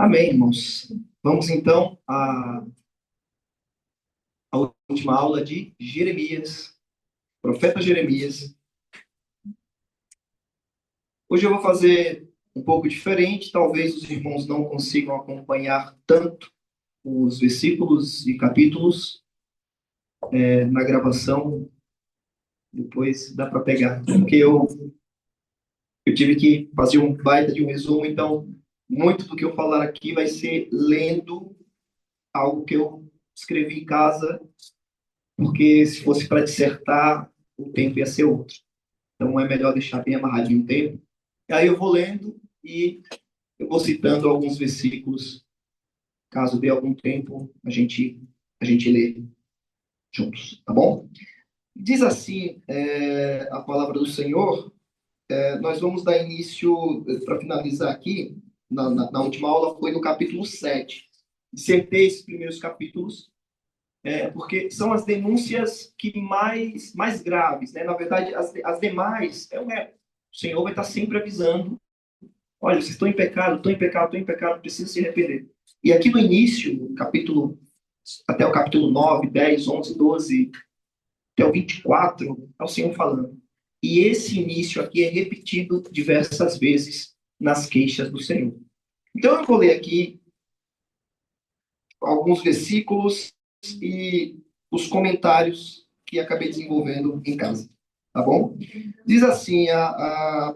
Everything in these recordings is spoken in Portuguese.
Amém, irmãos. Vamos então à última aula de Jeremias, profeta Jeremias. Hoje eu vou fazer um pouco diferente, talvez os irmãos não consigam acompanhar tanto os versículos e capítulos na gravação, depois dá para pegar, porque eu tive que fazer um baita de um resumo, então muito do que eu falar aqui vai ser lendo algo que eu escrevi em casa, porque se fosse para dissertar, o tempo ia ser outro. Então é melhor deixar bem amarradinho o tempo. E aí eu vou lendo e eu vou citando alguns versículos. Caso dê algum tempo, a gente lê juntos, tá bom? Diz assim a palavra do Senhor. Nós vamos dar início, para finalizar aqui, na última aula, foi no capítulo 7. Dissertei esses primeiros capítulos, porque são as denúncias que mais graves, né? Na verdade, as demais, o Senhor vai estar sempre avisando: olha, vocês estão em pecado, estão em pecado, estão em pecado, precisam se arrepender. E aqui no início, até o capítulo 9, 10, 11, 12, até o 24, é o Senhor falando. E esse início aqui é repetido diversas vezes nas queixas do Senhor. Então eu vou ler aqui alguns versículos e os comentários que acabei desenvolvendo em casa. Tá bom? Diz assim,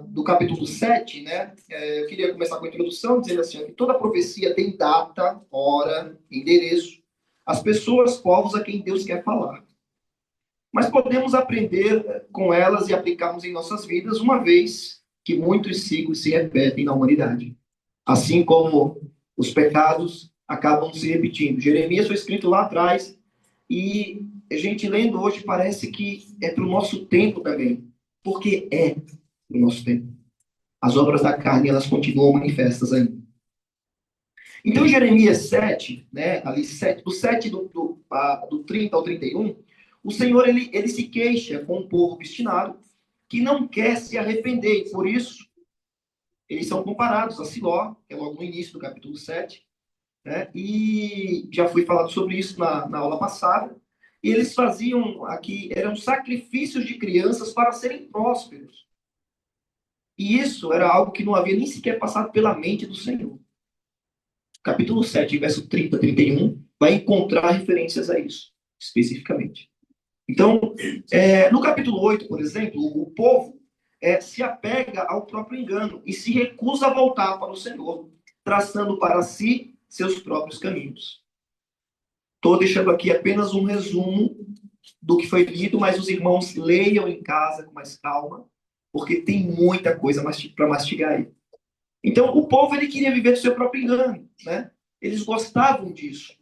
do capítulo 7, né? Eu queria começar com a introdução, dizendo assim, que toda profecia tem data, hora, endereço, as pessoas, povos a quem Deus quer falar. Mas podemos aprender com elas e aplicarmos em nossas vidas, uma vez que muitos ciclos se repetem na humanidade. Assim como os pecados acabam se repetindo. Jeremias foi escrito lá atrás e a gente lendo hoje parece que é para o nosso tempo também, porque é para o nosso tempo. As obras da carne, elas continuam manifestas ainda. Então, Jeremias 7, né, ali 7, do 7 do 30 ao 31, o Senhor ele se queixa com o povo obstinado que não quer se arrepender, e por isso eles são comparados a Siló, que é logo no início do capítulo 7, né? E já foi falado sobre isso na aula passada. E eles faziam aqui, eram sacrifícios de crianças para serem prósperos. E isso era algo que não havia nem sequer passado pela mente do Senhor. Capítulo 7, verso 30 a 31, vai encontrar referências a isso, especificamente. Então, no capítulo 8, por exemplo, o povo se apega ao próprio engano e se recusa a voltar para o Senhor, traçando para si seus próprios caminhos. Estou deixando aqui apenas um resumo do que foi lido, mas os irmãos leiam em casa com mais calma, porque tem muita coisa para mastigar aí. Então, o povo ele queria viver do seu próprio engano, né? Eles gostavam disso,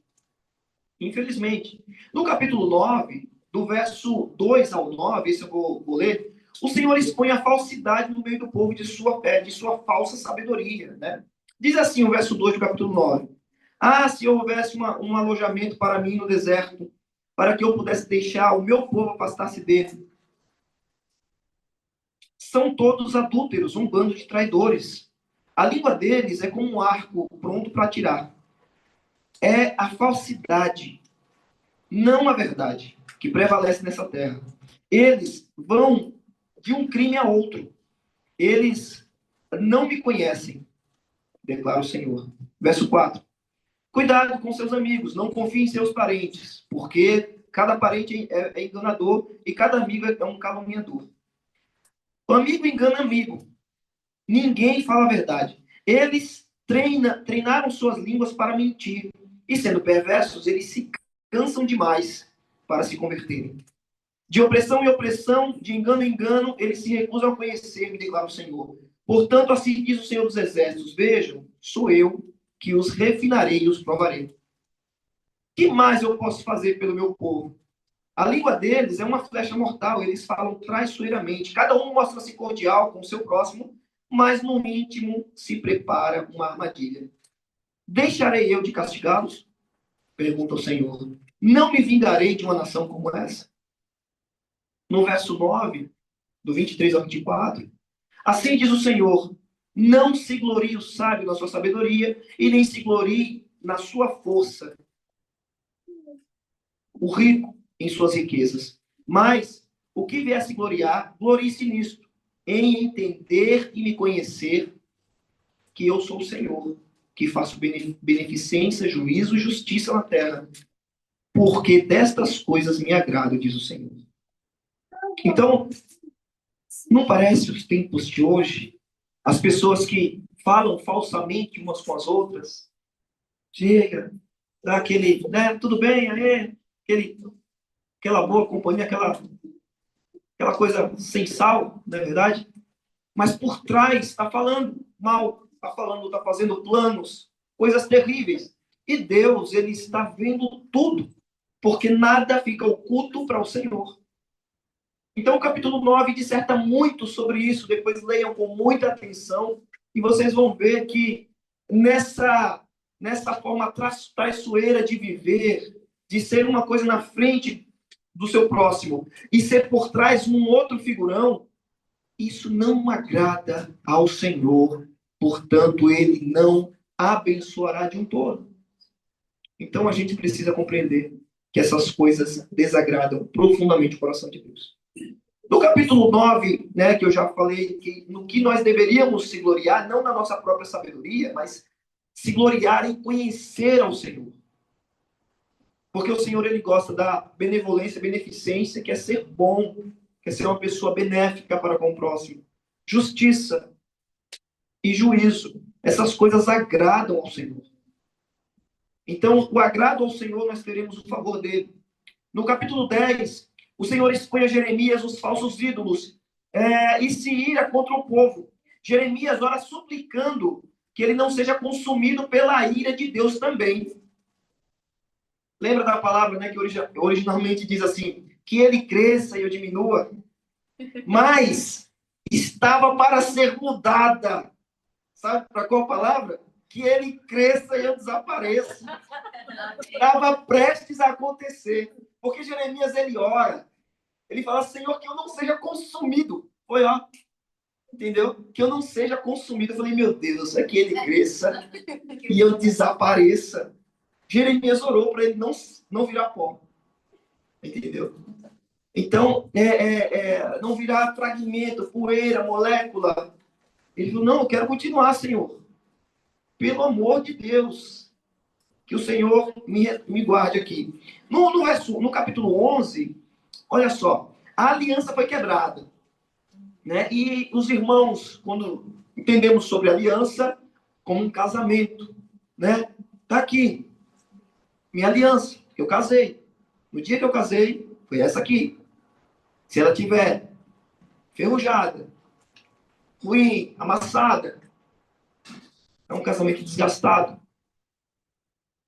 infelizmente. No capítulo 9, do verso 2 ao 9, esse eu vou ler, o Senhor expõe a falsidade no meio do povo de sua fé, de sua falsa sabedoria, né? Diz assim o verso 2 do capítulo 9: ah, se houvesse um alojamento para mim no deserto, para que eu pudesse deixar o meu povo afastar-se dele. São todos adúlteros, um bando de traidores. A língua deles é como um arco pronto para atirar. É a falsidade, não a verdade, que prevalece nessa terra. Eles vão de um crime a outro. Eles não me conhecem, declara o Senhor. Verso 4. Cuidado com seus amigos, não confie em seus parentes, porque cada parente é enganador e cada amigo é um caluniador. O amigo engana amigo. Ninguém fala a verdade. Eles treinaram suas línguas para mentir. E sendo perversos, eles se cansam demais para se converterem. De opressão em opressão, de engano em engano, eles se recusam a conhecer-me, declara o Senhor. Portanto, assim diz o Senhor dos Exércitos: vejam, sou eu que os refinarei e os provarei. Que mais eu posso fazer pelo meu povo? A língua deles é uma flecha mortal, eles falam traiçoeiramente. Cada um mostra-se cordial com o seu próximo, mas no íntimo se prepara uma armadilha. Deixarei eu de castigá-los? Pergunta o Senhor. Não me vingarei de uma nação como essa? No verso 9, do 23 ao 24. Assim diz o Senhor: Não se glorie o sábio na sua sabedoria, e nem se glorie na sua força, o rico em suas riquezas. Mas o que vier se gloriar, glorie-se nisto, em entender e me conhecer que eu sou o Senhor, que faço beneficência, juízo e justiça na terra, porque destas coisas me agrado, diz o Senhor. Então, não parece os tempos de hoje, as pessoas que falam falsamente umas com as outras, chega, dá aquele, né, tudo bem, aí, aquela boa companhia, aquela coisa sem sal, não é verdade? Mas por trás está falando mal, está fazendo planos, coisas terríveis. E Deus, ele está vendo tudo, porque nada fica oculto para o Senhor. Então, o capítulo 9 disserta muito sobre isso. Depois leiam com muita atenção e vocês vão ver que nessa forma traiçoeira de viver, de ser uma coisa na frente do seu próximo e ser por trás um outro figurão, isso não agrada ao Senhor. Portanto, ele não abençoará de um todo. Então, a gente precisa compreender que essas coisas desagradam profundamente o coração de Deus. No capítulo 9, né, que eu já falei, que no que nós deveríamos se gloriar, não na nossa própria sabedoria, mas se gloriar em conhecer ao Senhor. Porque o Senhor, ele gosta da benevolência, beneficência, que é ser bom, que é ser uma pessoa benéfica para com o próximo. Justiça e juízo. Essas coisas agradam ao Senhor. Então, o agrado ao Senhor, nós teremos o favor dele. No capítulo 10, o Senhor expõe a Jeremias os falsos ídolos e se ira contra o povo. Jeremias ora suplicando que ele não seja consumido pela ira de Deus também. Lembra da palavra, né, que originalmente diz assim, que ele cresça e eu diminua? Mas estava para ser mudada. Sabe para qual palavra? Que ele cresça e eu desapareça. Estava prestes a acontecer. Porque Jeremias, ele ora. Ele fala, Senhor, que eu não seja consumido. Foi, ó. Entendeu? Que eu não seja consumido. Eu falei, meu Deus, é que ele cresça e eu desapareça. Jeremias orou para ele não virar pó. Entendeu? Então, não virar fragmento, poeira, molécula. Ele falou, não, eu quero continuar, Senhor. Pelo amor de Deus. Que o Senhor me guarde aqui. No capítulo 11, olha só. A aliança foi quebrada. Né? E os irmãos, quando entendemos sobre aliança, como um casamento. Né? Tá aqui. Minha aliança. Eu casei. No dia que eu casei, foi essa aqui. Se ela tiver ferrujada, ruim, amassada, é um casamento desgastado.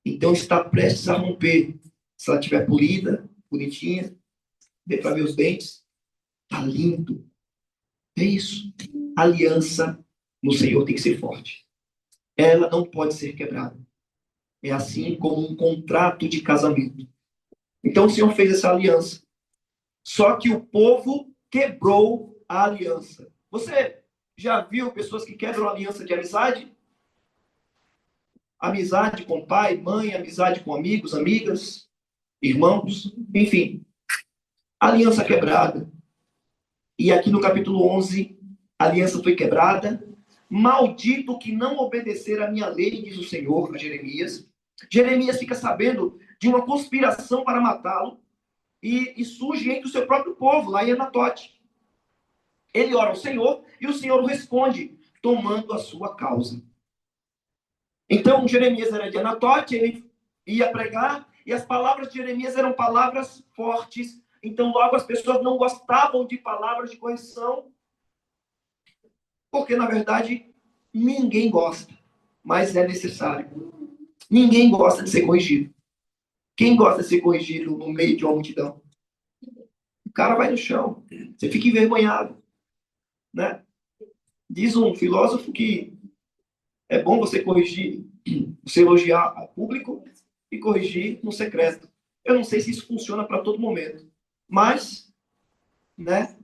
Então está prestes a romper. Se ela estiver polida, bonitinha, dê para ver os dentes, tá lindo. É isso. A aliança no Senhor tem que ser forte. Ela não pode ser quebrada. É assim como um contrato de casamento. Então o Senhor fez essa aliança. Só que o povo quebrou a aliança. Você já viu pessoas que quebram a aliança de amizade? Amizade com pai, mãe, amizade com amigos, amigas, irmãos, enfim. Aliança quebrada. E aqui no capítulo 11, a aliança foi quebrada. Maldito que não obedecer a minha lei, diz o Senhor a Jeremias. Jeremias fica sabendo de uma conspiração para matá-lo e surge entre o seu próprio povo, lá em Anatote. Ele ora ao Senhor e o Senhor o responde, tomando a sua causa. Então, Jeremias era de Anatote, ele ia pregar, e as palavras de Jeremias eram palavras fortes. Então, logo, as pessoas não gostavam de palavras de correção, porque, na verdade, ninguém gosta, mas é necessário. Ninguém gosta de ser corrigido. Quem gosta de ser corrigido no meio de uma multidão? O cara vai no chão, você fica envergonhado, né? Diz um filósofo que é bom você corrigir, você elogiar a público e corrigir no secreto. Eu não sei se isso funciona para todo momento, mas, né?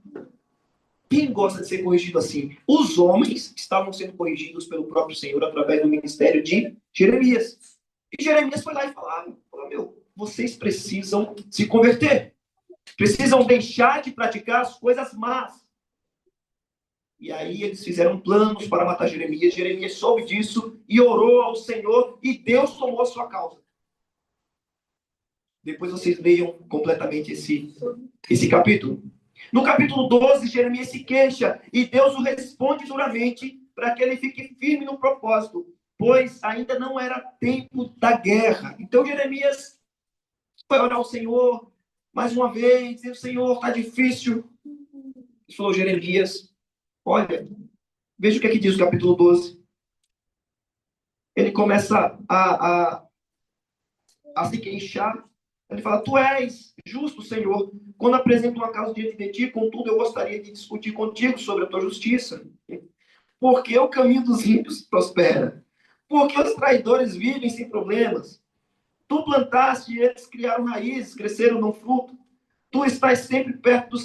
Quem gosta de ser corrigido assim? Os homens estavam sendo corrigidos pelo próprio Senhor através do ministério de Jeremias. E Jeremias foi lá e falou, meu, vocês precisam se converter. Precisam deixar de praticar as coisas más. E aí eles fizeram planos para matar Jeremias. Jeremias soube disso e orou ao Senhor e Deus tomou a sua causa. Depois vocês leiam completamente esse capítulo. No capítulo 12, Jeremias se queixa e Deus o responde duramente para que ele fique firme no propósito, pois ainda não era tempo da guerra. Então Jeremias foi orar ao Senhor mais uma vez, e o Senhor, está difícil. Ele falou, Jeremias, olha, veja o que diz o capítulo 12. Ele começa a se queixar. Ele fala, tu és justo, Senhor, quando apresento uma causa diante de ti, contudo eu gostaria de discutir contigo sobre a tua justiça. Porque o caminho dos ímpios prospera. Porque os traidores vivem sem problemas. Tu plantaste e eles criaram raízes, cresceram, dão fruto. Tu estás sempre perto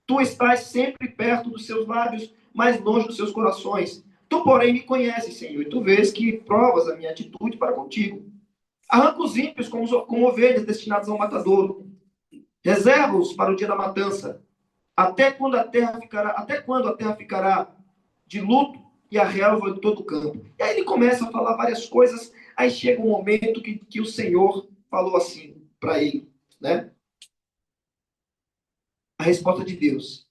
tu estás sempre perto dos seus lábios, mas longe dos seus corações. Tu, porém, me conheces, Senhor, e tu vês que provas a minha atitude para contigo. Arranca os ímpios como ovelhas destinadas ao matadouro. Reserva-os para o dia da matança. Até quando a terra ficará de luto e a relva de todo o campo? E aí ele começa a falar várias coisas. Aí chega um momento que o Senhor falou assim para ele, né? A resposta de Deus.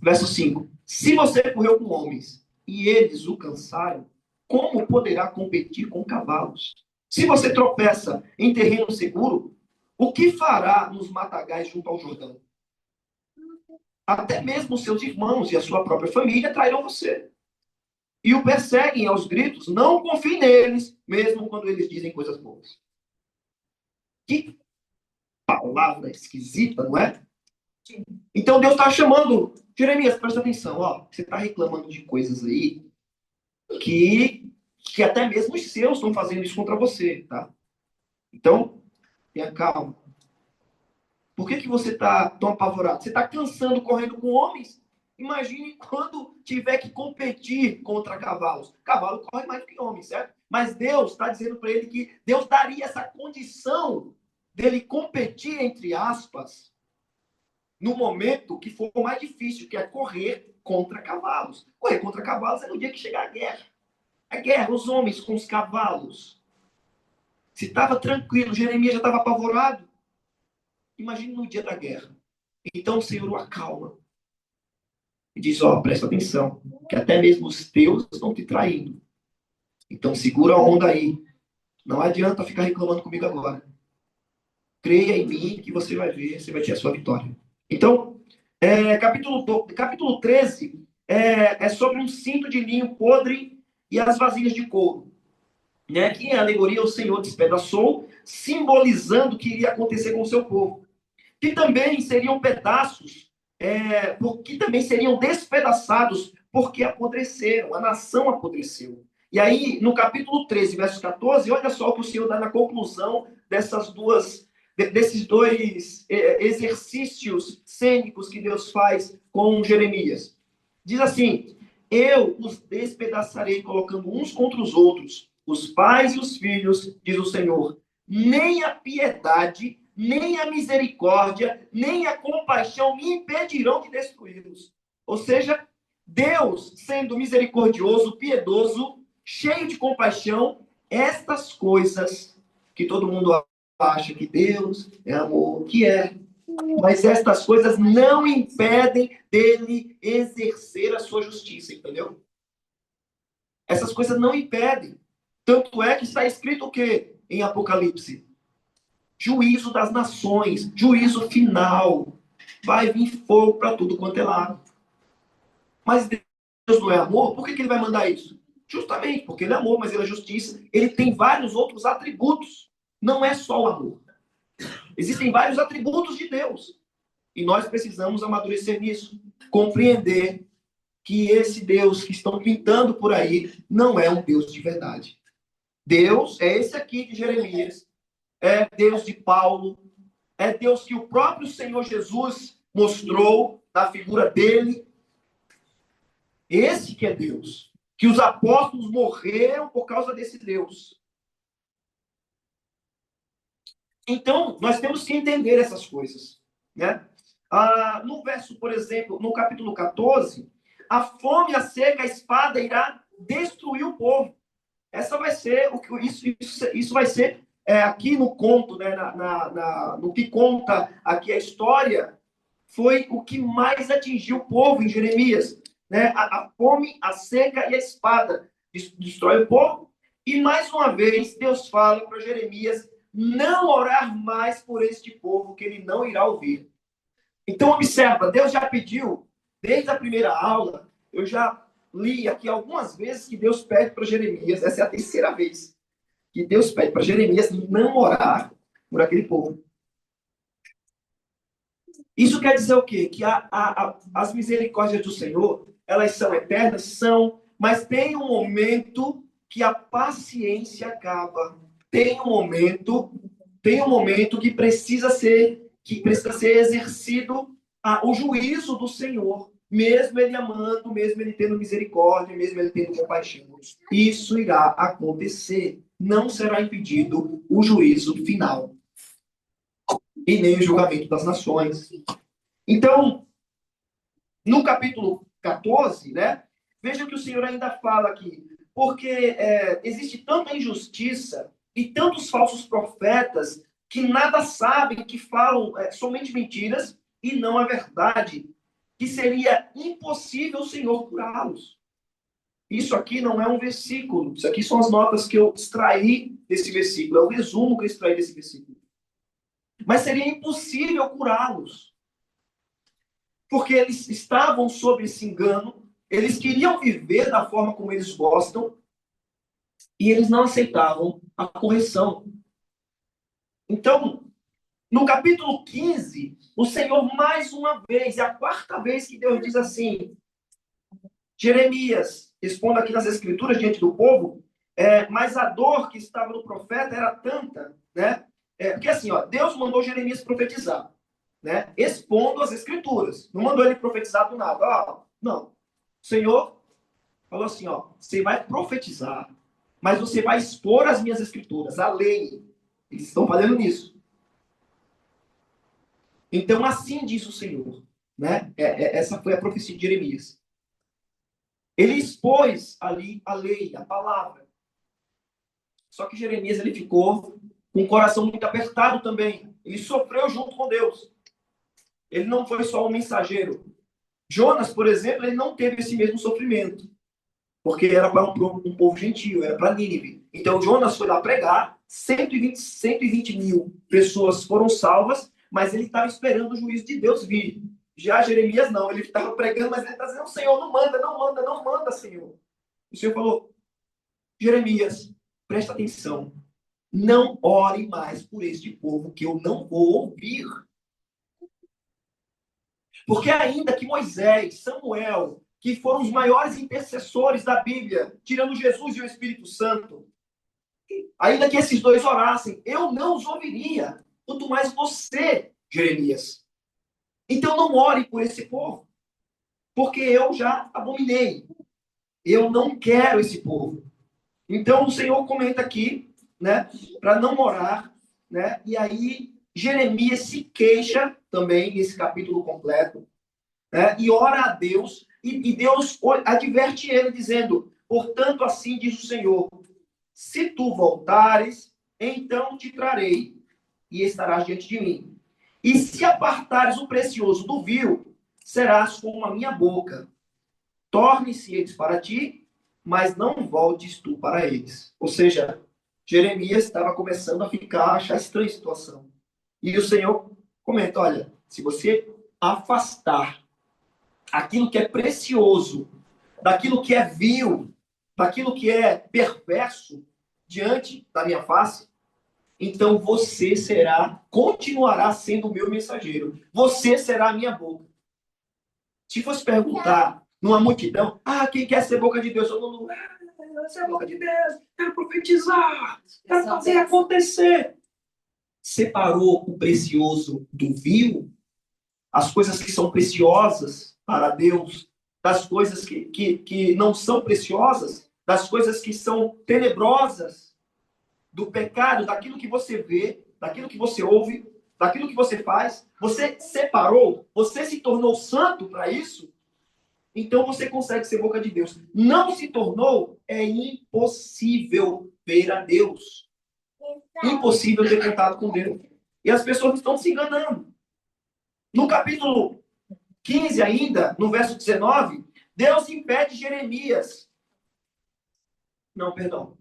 Verso 5. Se você correu com homens e eles o cansaram, como poderá competir com cavalos? Se você tropeça em terreno seguro, o que fará nos matagais junto ao Jordão? Até mesmo seus irmãos e a sua própria família trairão você. E o perseguem aos gritos. Não confie neles, mesmo quando eles dizem coisas boas. Que palavra esquisita, não é? Então Deus está chamando. Jeremias, presta atenção. Ó, você está reclamando de coisas aí que até mesmo os seus estão fazendo isso contra você, tá? Então, tenha calma. Por que você está tão apavorado? Você está cansando correndo com homens? Imagine quando tiver que competir contra cavalos. Cavalo corre mais do que homem, certo? Mas Deus está dizendo para ele que Deus daria essa condição dele competir, entre aspas, no momento que for mais difícil, que é correr contra cavalos. Correr contra cavalos é no dia que chegar a guerra. A guerra, os homens com os cavalos. Se estava tranquilo, Jeremias já estava apavorado. Imagine no dia da guerra. Então o Senhor o acalma. E diz, presta atenção, que até mesmo os teus estão te traindo. Então segura a onda aí. Não adianta ficar reclamando comigo agora. Creia em mim que você vai ver, você vai ter a sua vitória. Então, capítulo 13 é sobre um cinto de linho podre e as vasilhas de couro. Né? Que em alegoria o Senhor despedaçou, simbolizando o que iria acontecer com o seu povo. Que também seriam pedaços, que também seriam despedaçados, porque apodreceram, a nação apodreceu. E aí, no capítulo 13, verso 14, olha só o que o Senhor dá na conclusão desses dois exercícios cênicos que Deus faz com Jeremias. Diz assim, eu os despedaçarei colocando uns contra os outros, os pais e os filhos, diz o Senhor. Nem a piedade, nem a misericórdia, nem a compaixão me impedirão de destruí-los. Ou seja, Deus, sendo misericordioso, piedoso, cheio de compaixão, estas coisas que todo mundo acha que Deus é amor, que é. Mas estas coisas não impedem dele exercer a sua justiça, entendeu? Essas coisas não impedem. Tanto é que está escrito o quê? Em Apocalipse. Juízo das nações, juízo final. Vai vir fogo para tudo quanto é lado. Mas Deus não é amor? Por que ele vai mandar isso? Justamente porque ele é amor, mas ele é justiça. Ele tem vários outros atributos. Não é só o amor. Existem vários atributos de Deus. E nós precisamos amadurecer nisso. Compreender que esse Deus que estão pintando por aí não é um Deus de verdade. Deus é esse aqui de Jeremias. É Deus de Paulo. É Deus que o próprio Senhor Jesus mostrou na figura dele. Esse que é Deus. Que os apóstolos morreram por causa desse Deus. Então, nós temos que entender essas coisas, né? No verso, por exemplo, no capítulo 14, a fome, a seca, a espada irá destruir o povo. Essa vai ser, isso vai ser aqui no conto, né, no que conta aqui a história, foi o que mais atingiu o povo em Jeremias. Né? A fome, a seca e a espada destrói o povo. E mais uma vez, Deus fala para Jeremias não orar mais por este povo, que ele não irá ouvir. Então, observa, Deus já pediu, desde a primeira aula, eu já li aqui algumas vezes que Deus pede para Jeremias, essa é a terceira vez, que Deus pede para Jeremias não orar por aquele povo. Isso quer dizer o quê? Que as misericórdias do Senhor, elas são eternas, são, mas tem um momento que a paciência acaba. Tem um momento que precisa ser exercido o juízo do Senhor, mesmo ele amando, mesmo ele tendo misericórdia, mesmo ele tendo compaixão. Isso irá acontecer. Não será impedido o juízo final e nem o julgamento das nações. Então, no capítulo 14, né, veja que o Senhor ainda fala aqui, porque existe tanta injustiça e tantos falsos profetas que nada sabem, que falam somente mentiras e não a verdade, que seria impossível o Senhor curá-los. Isso aqui não é um versículo, isso aqui são as notas que eu extraí desse versículo, é o resumo que eu extraí desse versículo. Mas seria impossível curá-los, porque eles estavam sob esse engano, eles queriam viver da forma como eles gostam, e eles não aceitavam a correção. Então, no capítulo 15, o Senhor, mais uma vez, é a quarta vez que Deus diz assim, Jeremias, responda aqui nas Escrituras diante do povo, mas a dor que estava no profeta era tanta, né? Porque assim, Deus mandou Jeremias profetizar, né? Expondo as Escrituras. Não mandou ele profetizar do nada. Não. O Senhor falou assim, você vai profetizar, mas você vai expor as minhas Escrituras, a lei. Eles estão fazendo nisso. Então, assim diz o Senhor, né? Essa foi a profecia de Jeremias. Ele expôs ali a lei, a palavra. Só que Jeremias ele ficou com o coração muito apertado também. Ele sofreu junto com Deus. Ele não foi só um mensageiro. Jonas, por exemplo, ele não teve esse mesmo sofrimento. Porque era para um povo gentio, era para Nínive. Então Jonas foi lá pregar, 120 mil pessoas foram salvas, mas ele estava esperando o juízo de Deus vir. Já Jeremias não, ele estava pregando, mas ele está dizendo, Senhor, não manda, não manda, não manda, Senhor. O Senhor falou, Jeremias, presta atenção, não ore mais por este povo que eu não vou ouvir. Porque ainda que Moisés, Samuel, que foram os maiores intercessores da Bíblia, tirando Jesus e o Espírito Santo, ainda que esses dois orassem, eu não os ouviria, quanto mais você, Jeremias. Então não ore por esse povo, porque eu já abominei. Eu não quero esse povo. Então o Senhor comenta aqui, né, para não orar, né? E aí Jeremias se queixa também nesse capítulo completo, né? E ora a Deus, e Deus adverte ele dizendo: portanto, assim diz o Senhor, se tu voltares, então te trarei e estarás diante de mim. E se apartares o precioso do vil, serás como a minha boca. Torne-se eles para ti, mas não voltes tu para eles. Ou seja, Jeremias estava começando a achar estranha a situação. E o Senhor comenta, olha, se você afastar aquilo que é precioso, daquilo que é vil, daquilo que é perverso diante da minha face, então você continuará sendo o meu mensageiro. Você será a minha boca. Se fosse perguntar numa multidão, quem quer ser boca de Deus? Todo mundo, ser a boca de Deus, quero profetizar, quero fazer acontecer. Separou o precioso do vil, as coisas que são preciosas para Deus, das coisas que não são preciosas, das coisas que são tenebrosas, do pecado, daquilo que você vê, daquilo que você ouve, daquilo que você faz. Você separou, você se tornou santo para isso, então você consegue ser boca de Deus. Não se tornou, é impossível ver a Deus. Impossível ter contato com Deus. E as pessoas estão se enganando. No capítulo 15 ainda, no verso 19, Deus impede Jeremias. Não, perdão.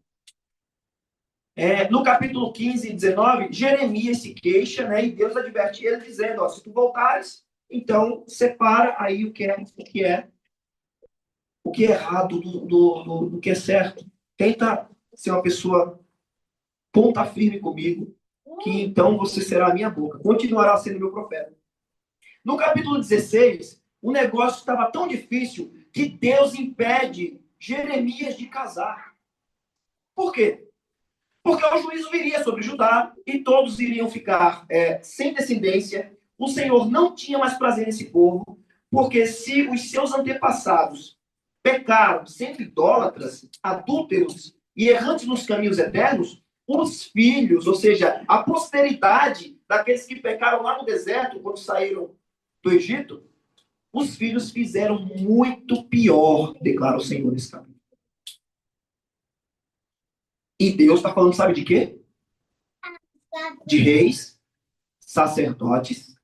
No capítulo 15 e 19, Jeremias se queixa, né? E Deus adverte ele dizendo, ó, se tu voltares, então separa aí o que é errado do que é certo. Tenta ser uma pessoa ponta firme comigo, que então você será a minha boca. Continuará sendo meu profeta. No capítulo 16, o negócio estava tão difícil que Deus impede Jeremias de casar. Por quê? Porque o juízo viria sobre Judá e todos iriam ficar sem descendência. O Senhor não tinha mais prazer nesse povo, porque se os seus antepassados pecaram, sendo idólatras, adúlteros e errantes nos caminhos eternos, os filhos, ou seja, a posteridade daqueles que pecaram lá no deserto, quando saíram do Egito, os filhos fizeram muito pior, declara o Senhor nesse capítulo. E Deus está falando, sabe de quê? De reis, sacerdotes,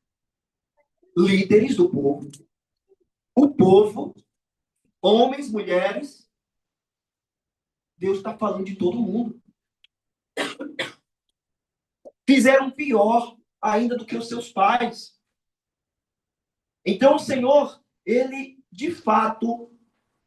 líderes do povo, o povo, homens, mulheres. Deus está falando de todo mundo. Fizeram pior ainda do que os seus pais. Então o Senhor, ele de fato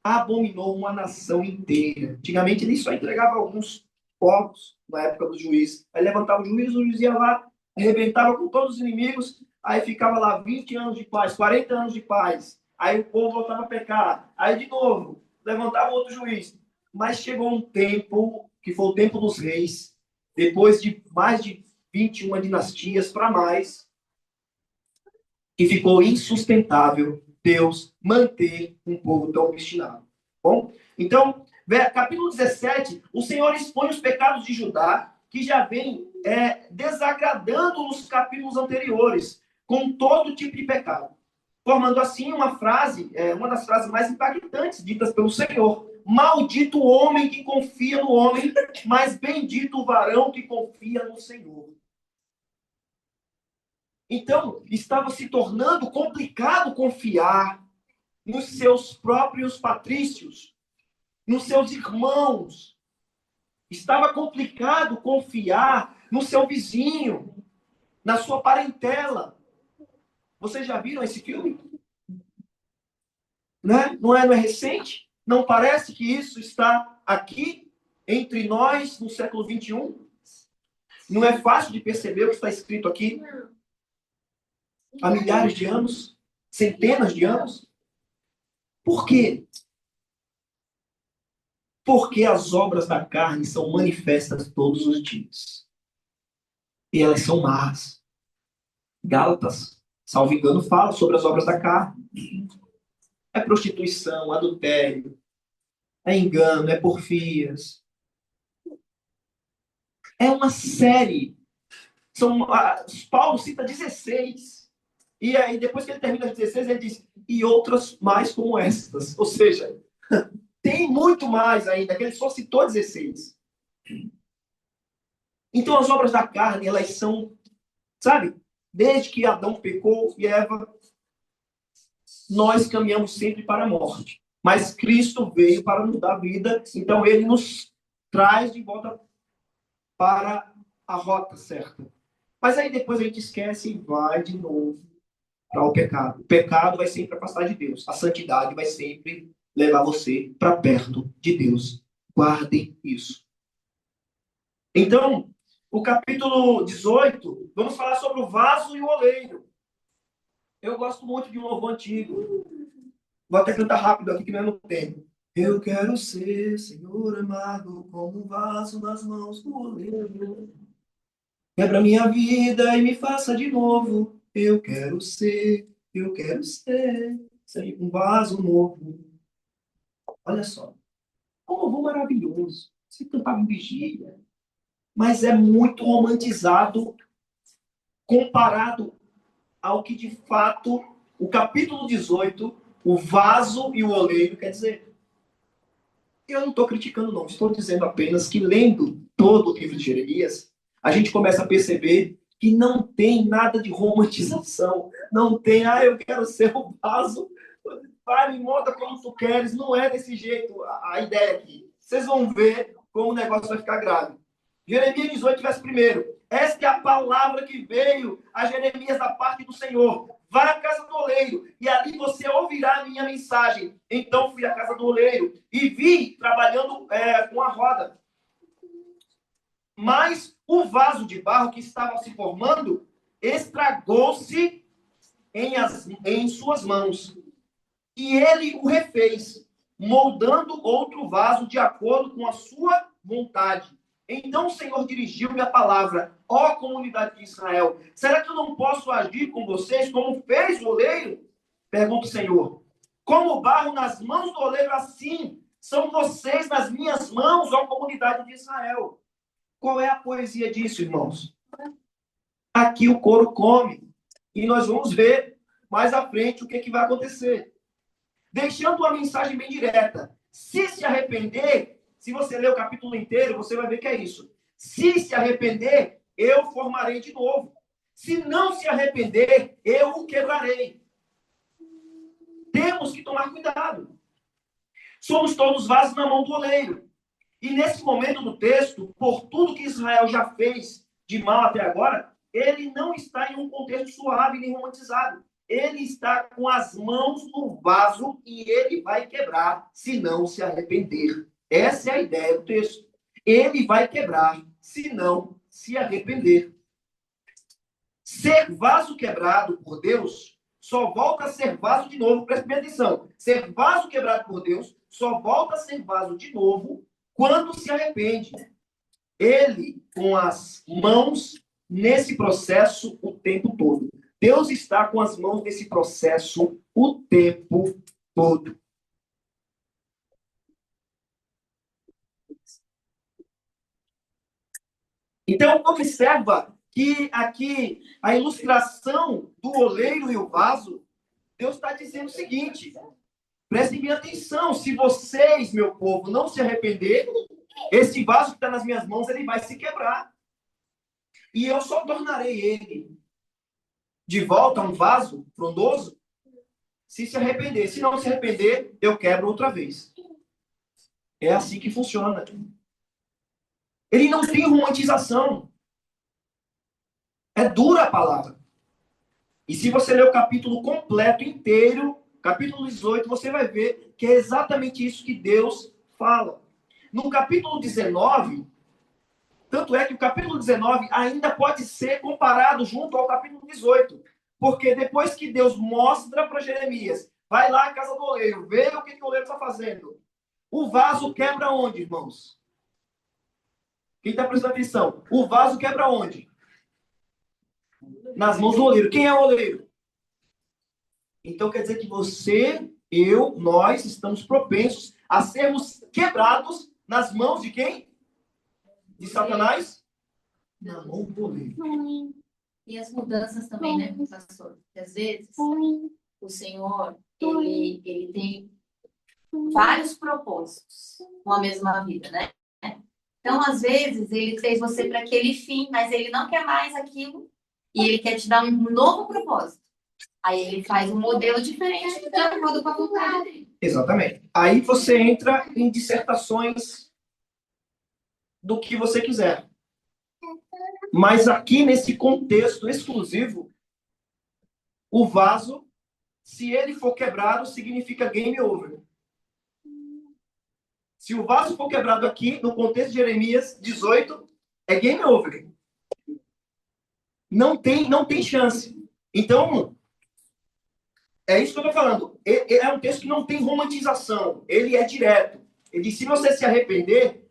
abominou uma nação inteira. Antigamente ele só entregava alguns povos na época do juiz. Aí levantava o juiz ia lá, arrebentava com todos os inimigos, aí ficava lá 20 anos de paz, 40 anos de paz. Aí o povo voltava a pecar. Aí de novo, levantava outro juiz. Mas chegou um tempo, que foi o tempo dos reis, depois de mais de 21 dinastias para mais, que ficou insustentável Deus manter um povo tão obstinado. Bom, então, capítulo 17, o Senhor expõe os pecados de Judá, que já vem desagradando nos capítulos anteriores, com todo tipo de pecado. Formando assim uma frase, uma das frases mais impactantes ditas pelo Senhor. Maldito o homem que confia no homem, mas bendito o varão que confia no Senhor. Então, estava se tornando complicado confiar nos seus próprios patrícios, nos seus irmãos. Estava complicado confiar no seu vizinho, na sua parentela. Vocês já viram esse filme? Né? Não é recente? Não parece que isso está aqui, entre nós, no século XXI? Não é fácil de perceber o que está escrito aqui? Há milhares de anos? Centenas de anos? Por quê? Porque as obras da carne são manifestas todos os dias. E elas são más. Gálatas, salvo engano, fala sobre as obras da carne. É prostituição, adultério, é engano, é porfias. É uma série. Paulo cita 16. E aí, depois que ele termina as 16, ele diz, e outras mais como estas. Ou seja, tem muito mais ainda, que ele só citou 16. Então, as obras da carne, elas são, sabe? Desde que Adão pecou e Eva, nós caminhamos sempre para a morte. Mas Cristo veio para nos dar vida, então ele nos traz de volta para a rota certa. Mas aí depois a gente esquece e vai de novo para o pecado. O pecado vai sempre afastar de Deus. A santidade vai sempre levar você para perto de Deus. Guardem isso. Então, o capítulo 18, vamos falar sobre o vaso e o oleiro. Eu gosto muito de um louvor antigo. Vou até cantar rápido aqui que não é no tempo. Eu quero ser, Senhor amado, como um vaso nas mãos do oleiro. Quebra minha vida e me faça de novo. Eu quero ser Eu quero ser um vaso novo. Olha só. Como louvor maravilhoso. Você cantava em vigília. Mas é muito romantizado comparado ao que, de fato, o capítulo 18, o vaso e o oleiro, quer dizer. Eu não estou criticando, não. Estou dizendo apenas que, lendo todo o livro de Jeremias, a gente começa a perceber que não tem nada de romantização. Não tem, eu quero ser o vaso. Vai, me monta como tu queres. Não é desse jeito a ideia aqui. Vocês vão ver como o negócio vai ficar grave. Jeremias 18, verso 1. Esta é a palavra que veio a Jeremias da parte do Senhor. Vá à casa do oleiro, e ali você ouvirá a minha mensagem. Então fui à casa do oleiro, e vi trabalhando com a roda. Mas o vaso de barro que estava se formando estragou-se em suas mãos. E ele o refez, moldando outro vaso de acordo com a sua vontade. Então o Senhor dirigiu-me a palavra: ó comunidade de Israel, será que eu não posso agir com vocês como fez o oleiro? Pergunta o Senhor. Como barro nas mãos do oleiro, assim são vocês nas minhas mãos, ó comunidade de Israel. Qual é a poesia disso, irmãos? Aqui o couro come. E nós vamos ver mais à frente o que vai acontecer. Deixando uma mensagem bem direta. Se arrepender, se você ler o capítulo inteiro, você vai ver que é isso. Se arrepender, eu formarei de novo. Se não se arrepender, eu o quebrarei. Temos que tomar cuidado. Somos todos vasos na mão do oleiro. E nesse momento do texto, por tudo que Israel já fez de mal até agora, ele não está em um contexto suave nem romantizado. Ele está com as mãos no vaso e ele vai quebrar se não se arrepender. Essa é a ideia do texto. Ele vai quebrar se não se arrepender. Ser vaso quebrado por Deus só volta a ser vaso de novo. Preste bem atenção. Ser vaso quebrado por Deus só volta a ser vaso de novo quando se arrepende. Ele com as mãos nesse processo o tempo todo. Deus está com as mãos nesse processo o tempo todo. Então, observa que aqui a ilustração do oleiro e o vaso, Deus está dizendo o seguinte: prestem bem atenção, se vocês, meu povo, não se arrependerem, esse vaso que está nas minhas mãos, ele vai se quebrar. E eu só tornarei ele de volta a um vaso frondoso se arrepender. Se não se arrepender, eu quebro outra vez. É assim que funciona. Ele não tem romantização. É dura a palavra. E se você ler o capítulo completo, inteiro, capítulo 18, você vai ver que é exatamente isso que Deus fala. No capítulo 19, tanto é que o capítulo 19 ainda pode ser comparado junto ao capítulo 18. Porque depois que Deus mostra para Jeremias, vai lá à casa do oleiro, vê o que o oleiro está fazendo. O vaso quebra onde, irmãos? Quem está prestando atenção? O vaso quebra onde? Nas mãos do oleiro. Quem é o oleiro? Então quer dizer que você, eu, nós estamos propensos a sermos quebrados nas mãos de quem? De Satanás? Na mão do oleiro. E as mudanças também, né, pastor? Porque às vezes o Senhor, ele tem vários propósitos com a mesma vida, né? Então, às vezes, ele fez você para aquele fim, mas ele não quer mais aquilo e ele quer te dar um novo propósito. Aí ele faz um modelo diferente de acordo com a vontade dele. Exatamente. Aí você entra em dissertações do que você quiser. Mas aqui, nesse contexto exclusivo, o vaso, se ele for quebrado, significa game over. Se o vaso for quebrado aqui, no contexto de Jeremias 18, é game over. Não tem chance. Então, é isso que eu estou falando. É um texto que não tem romantização. Ele é direto. Ele diz, se você se arrepender,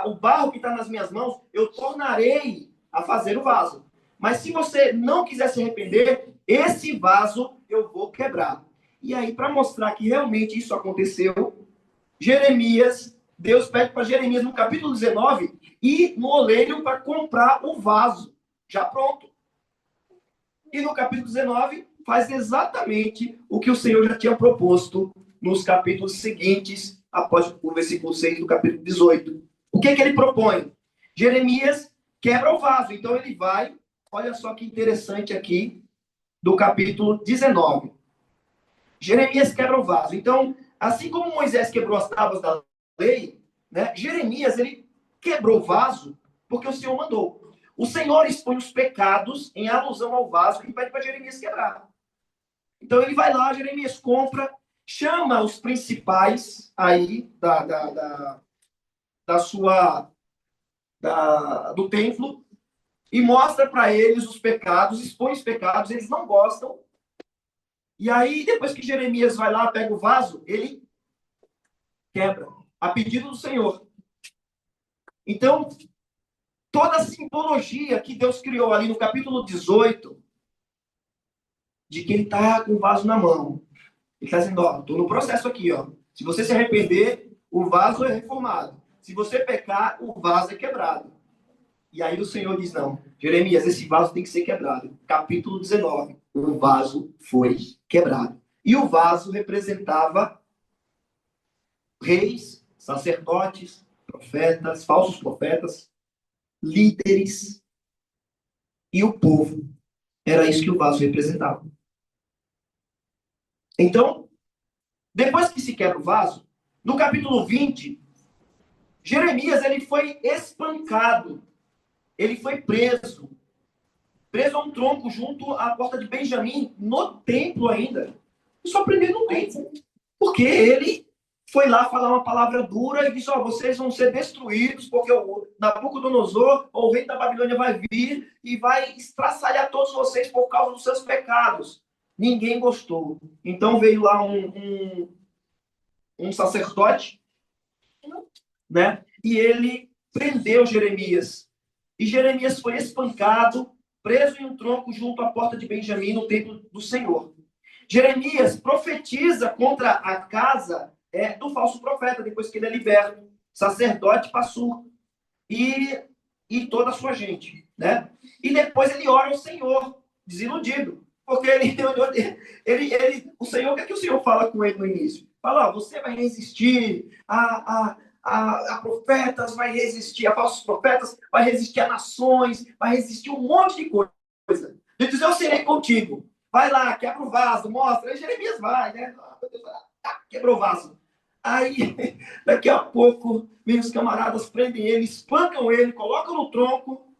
o barro que está nas minhas mãos, eu tornarei a fazer o vaso. Mas se você não quiser se arrepender, esse vaso eu vou quebrar. E aí, para mostrar que realmente isso aconteceu, Deus pede para Jeremias, no capítulo 19, ir no oleiro para comprar o vaso, já pronto. E no capítulo 19, faz exatamente o que o Senhor já tinha proposto nos capítulos seguintes, após o versículo 6 do capítulo 18. O que ele propõe? Jeremias quebra o vaso. Então ele vai, olha só que interessante aqui, do capítulo 19. Jeremias quebra o vaso. Então, assim como Moisés quebrou as tábuas da lei, né, Jeremias ele quebrou o vaso porque o Senhor mandou. O Senhor expõe os pecados em alusão ao vaso e pede para Jeremias quebrar. Então ele vai lá, Jeremias compra, chama os principais aí do templo e mostra para eles os pecados, expõe os pecados, eles não gostam. E aí, depois que Jeremias vai lá, pega o vaso, ele quebra, a pedido do Senhor. Então, toda a simbologia que Deus criou ali no capítulo 18, de que ele está com o vaso na mão. Ele está dizendo, ó, estou no processo aqui, ó. Se você se arrepender, o vaso é reformado. Se você pecar, o vaso é quebrado. E aí o Senhor diz, não, Jeremias, esse vaso tem que ser quebrado. Capítulo 19, o vaso foi quebrado. E o vaso representava reis, sacerdotes, profetas, falsos profetas, líderes e o povo. Era isso que o vaso representava. Então, depois que se quebra o vaso, no capítulo 20, Jeremias ele foi espancado, ele foi preso a um tronco junto à porta de Benjamim, no templo ainda. Só prendendo no templo. Porque ele foi lá falar uma palavra dura e disse, ó, vocês vão ser destruídos, porque o Nabucodonosor, o rei da Babilônia, vai vir e vai estraçalhar todos vocês por causa dos seus pecados. Ninguém gostou. Então veio lá um sacerdote, né? E ele prendeu Jeremias. E Jeremias foi espancado, preso em um tronco junto à porta de Benjamim, no templo do Senhor. Jeremias profetiza contra a casa do falso profeta, depois que ele é liberto, sacerdote Passur, e toda a sua gente, né? E depois ele ora ao Senhor, desiludido, porque o Senhor, o que é que o Senhor fala com ele no início? Fala, ó, você vai resistir a profetas, vai resistir a falsos profetas, vai resistir a nações, vai resistir um monte de coisa. Ele diz, eu serei contigo. Vai lá, quebra o vaso, mostra. Aí Jeremias vai, né? Quebrou o vaso. Aí, daqui a pouco, meus camaradas prendem ele, espancam ele, colocam no tronco,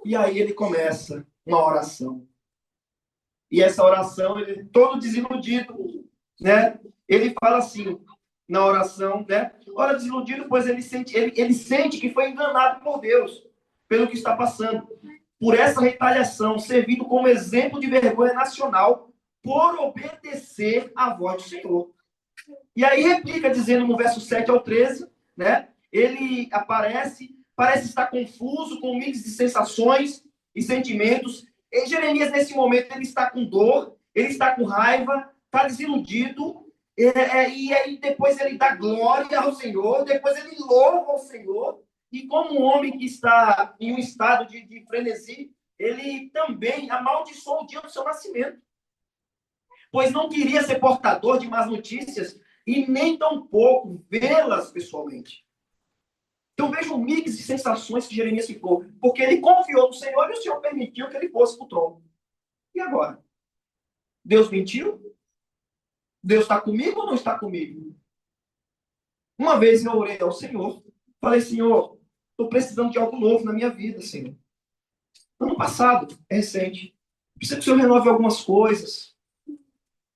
e aí ele começa uma oração. E essa oração, ele todo desiludido, né? Ele fala assim, na oração, né? Ora, desiludido, pois ele sente que foi enganado por Deus, pelo que está passando. Por essa retaliação, servindo como exemplo de vergonha nacional, por obedecer à voz do Senhor. E aí replica, dizendo no verso 7 ao 13, né? Ele parece estar confuso, com um mix de sensações e sentimentos. E Jeremias, nesse momento, ele está com dor, ele está com raiva, está desiludido, e aí depois ele dá glória ao Senhor, depois ele louva ao Senhor, e como um homem que está em um estado de frenesi, ele também amaldiçoou o dia do seu nascimento, pois não queria ser portador de más notícias e nem tampouco vê-las pessoalmente. Então veja um mix de sensações que Jeremias ficou, porque ele confiou no Senhor e o Senhor permitiu que ele fosse para o trono. E agora? Deus mentiu? Deus está comigo ou não está comigo? Uma vez eu orei ao Senhor, falei, Senhor, estou precisando de algo novo na minha vida, Senhor. Ano passado, é recente, preciso que o Senhor renove algumas coisas.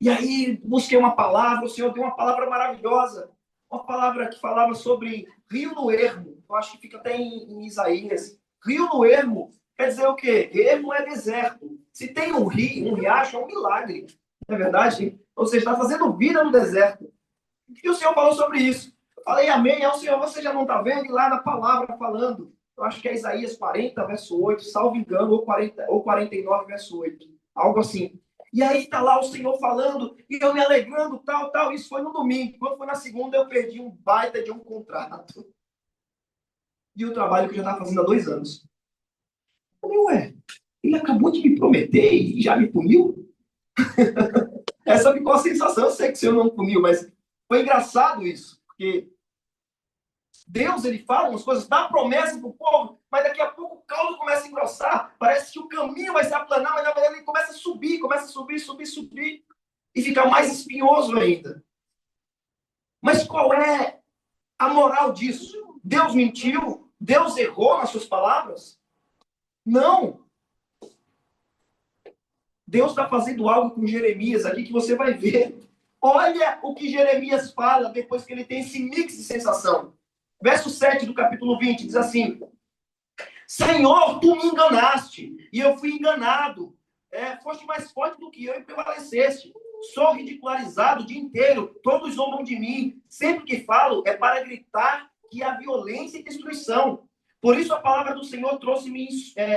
E aí busquei uma palavra, o Senhor deu uma palavra maravilhosa, uma palavra que falava sobre rio no ermo. Eu acho que fica até em Isaías. Rio no ermo quer dizer o quê? Ermo é deserto. Se tem um rio, um riacho, é um milagre. Não é verdade? Você está fazendo vida no deserto. E o Senhor falou sobre isso. Eu falei, amém. É o Senhor, você já não está vendo? E lá na palavra falando. Eu acho que é Isaías 40, verso 8, salvo engano, ou 49, verso 8. Algo assim. E aí está lá o Senhor falando, e eu me alegrando, tal, tal. Isso foi no domingo. Quando foi na segunda, eu perdi um baita de um contrato. E o trabalho que eu já estava fazendo há 2 anos. Eu falei, ué, ele acabou de me prometer e já me puniu? Essa ficou a sensação. Eu sei que o Senhor não puniu, mas foi engraçado isso. Porque Deus, ele fala umas coisas, dá promessa para o povo, mas daqui a pouco o caldo começa a engrossar. Parece que o caminho vai se aplanar, mas na verdade ele começa a subir, subir, e ficar mais espinhoso ainda. Mas qual é a moral disso? Deus mentiu? Deus errou nas suas palavras? Não. Deus está fazendo algo com Jeremias aqui que você vai ver. Olha o que Jeremias fala depois que ele tem esse mix de sensação. Verso 7 do capítulo 20 diz assim: Senhor, tu me enganaste e eu fui enganado. Foste mais forte do que eu e prevaleceste. Sou ridicularizado o dia inteiro. Todos zombam de mim. Sempre que falo é para gritar que há violência e destruição. Por isso a palavra do Senhor trouxe-me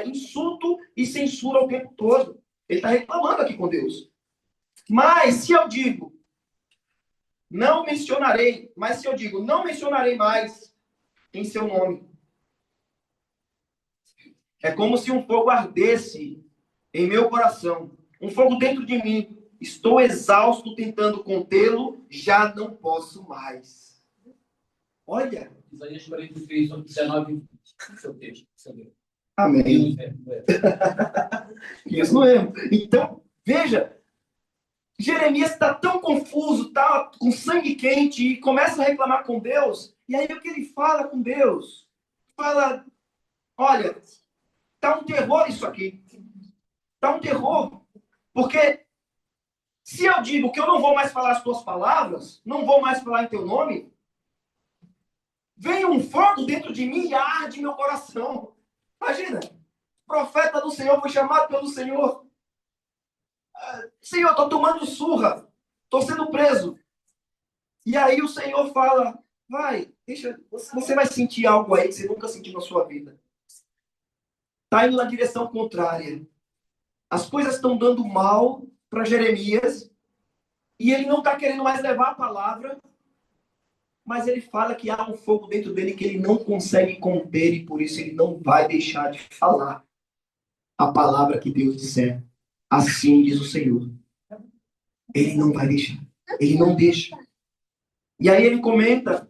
insulto e censura o tempo todo. Ele está reclamando aqui com Deus. Mas se eu digo, não mencionarei, mas se eu digo, não mencionarei mais em seu nome, é como se um fogo ardesse em meu coração, um fogo dentro de mim. Estou exausto tentando contê-lo, já não posso mais. Olha. Isaías 43, 19, seu texto. Amém. Isso não é. Então, veja, Jeremias está tão confuso, está com sangue quente e começa a reclamar com Deus. E aí o que ele fala com Deus? Fala, olha, tá um terror isso aqui. Tá um terror. Porque se eu digo que eu não vou mais falar as tuas palavras, não vou mais falar em teu nome, vem um fogo dentro de mim e arde meu coração. Imagina, o profeta do Senhor foi chamado pelo Senhor. Senhor, estou tomando surra, estou sendo preso. E aí o Senhor fala, vai, deixa, você vai sentir algo aí que você nunca sentiu na sua vida. Está indo na direção contrária. As coisas estão dando mal para Jeremias e ele não está querendo mais levar a palavra, mas ele fala que há um fogo dentro dele que ele não consegue conter e por isso ele não vai deixar de falar a palavra que Deus disser. Assim diz o Senhor. Ele não vai deixar. Ele não deixa. E aí ele comenta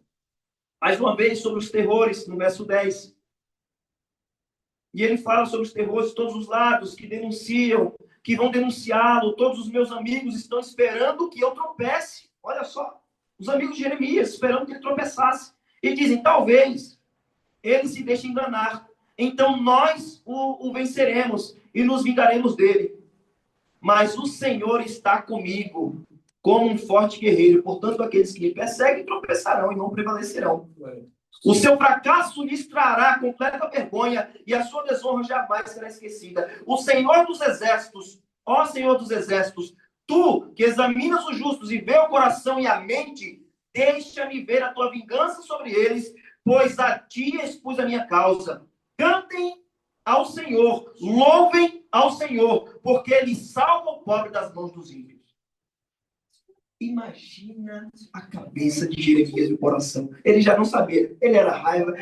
mais uma vez sobre os terrores, no verso 10. E ele fala sobre os terrores de todos os lados, que denunciam, que vão denunciá-lo. Todos os meus amigos estão esperando que eu tropece. Olha só, os amigos de Jeremias esperando que ele tropeçasse. E dizem, talvez ele se deixe enganar. Então nós o venceremos e nos vingaremos dele. Mas o Senhor está comigo, como um forte guerreiro. Portanto, aqueles que me perseguem tropeçarão e não prevalecerão. O seu fracasso lhes trará completa vergonha e a sua desonra jamais será esquecida. O Senhor dos Exércitos, ó Senhor dos Exércitos, tu que examinas os justos e vê o coração e a mente, deixa-me ver a tua vingança sobre eles, pois a ti expus a minha causa. Cantem ao Senhor, louvem ao Senhor, porque ele salva o pobre das mãos dos ímpios. Imagina a cabeça de Jeremias no coração. Ele já não sabia. Ele era raiva,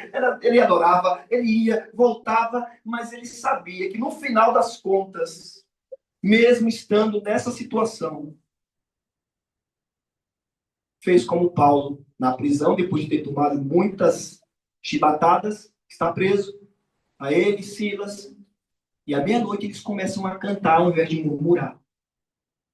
ele adorava, ele ia, voltava, mas ele sabia que no final das contas, mesmo estando nessa situação, fez como Paulo na prisão, depois de ter tomado muitas chibatadas, está preso, a ele, Silas, e à meia-noite eles começam a cantar ao invés de murmurar.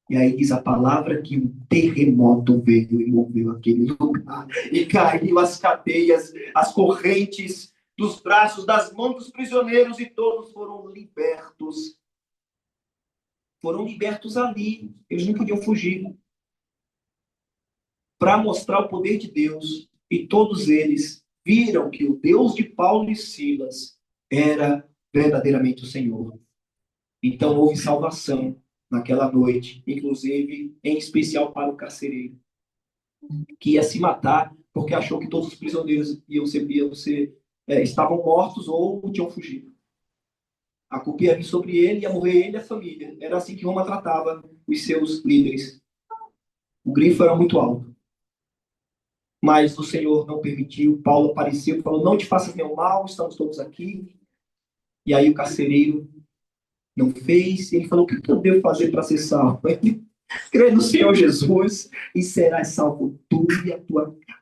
E aí diz a palavra que um terremoto veio e moveu aquele lugar. E caiu as cadeias, as correntes dos braços, das mãos dos prisioneiros e todos foram libertos. Foram libertos ali. Eles não podiam fugir. Para mostrar o poder de Deus. E todos eles viram que o Deus de Paulo e Silas era verdadeiramente o Senhor. Então houve salvação naquela noite, inclusive, em especial para o carcereiro, que ia se matar porque achou que todos os prisioneiros estavam mortos ou tinham fugido. A culpa ia vir sobre ele, ia morrer ele e a família. Era assim que Roma tratava os seus líderes. O grifo era muito alto. Mas o Senhor não permitiu. Paulo apareceu e falou, não te faças nenhum mal, estamos todos aqui. E aí o carcereiro não fez. Ele falou, o que eu devo fazer para ser salvo? Crê no Senhor Jesus e serás salvo tu e a tua casa.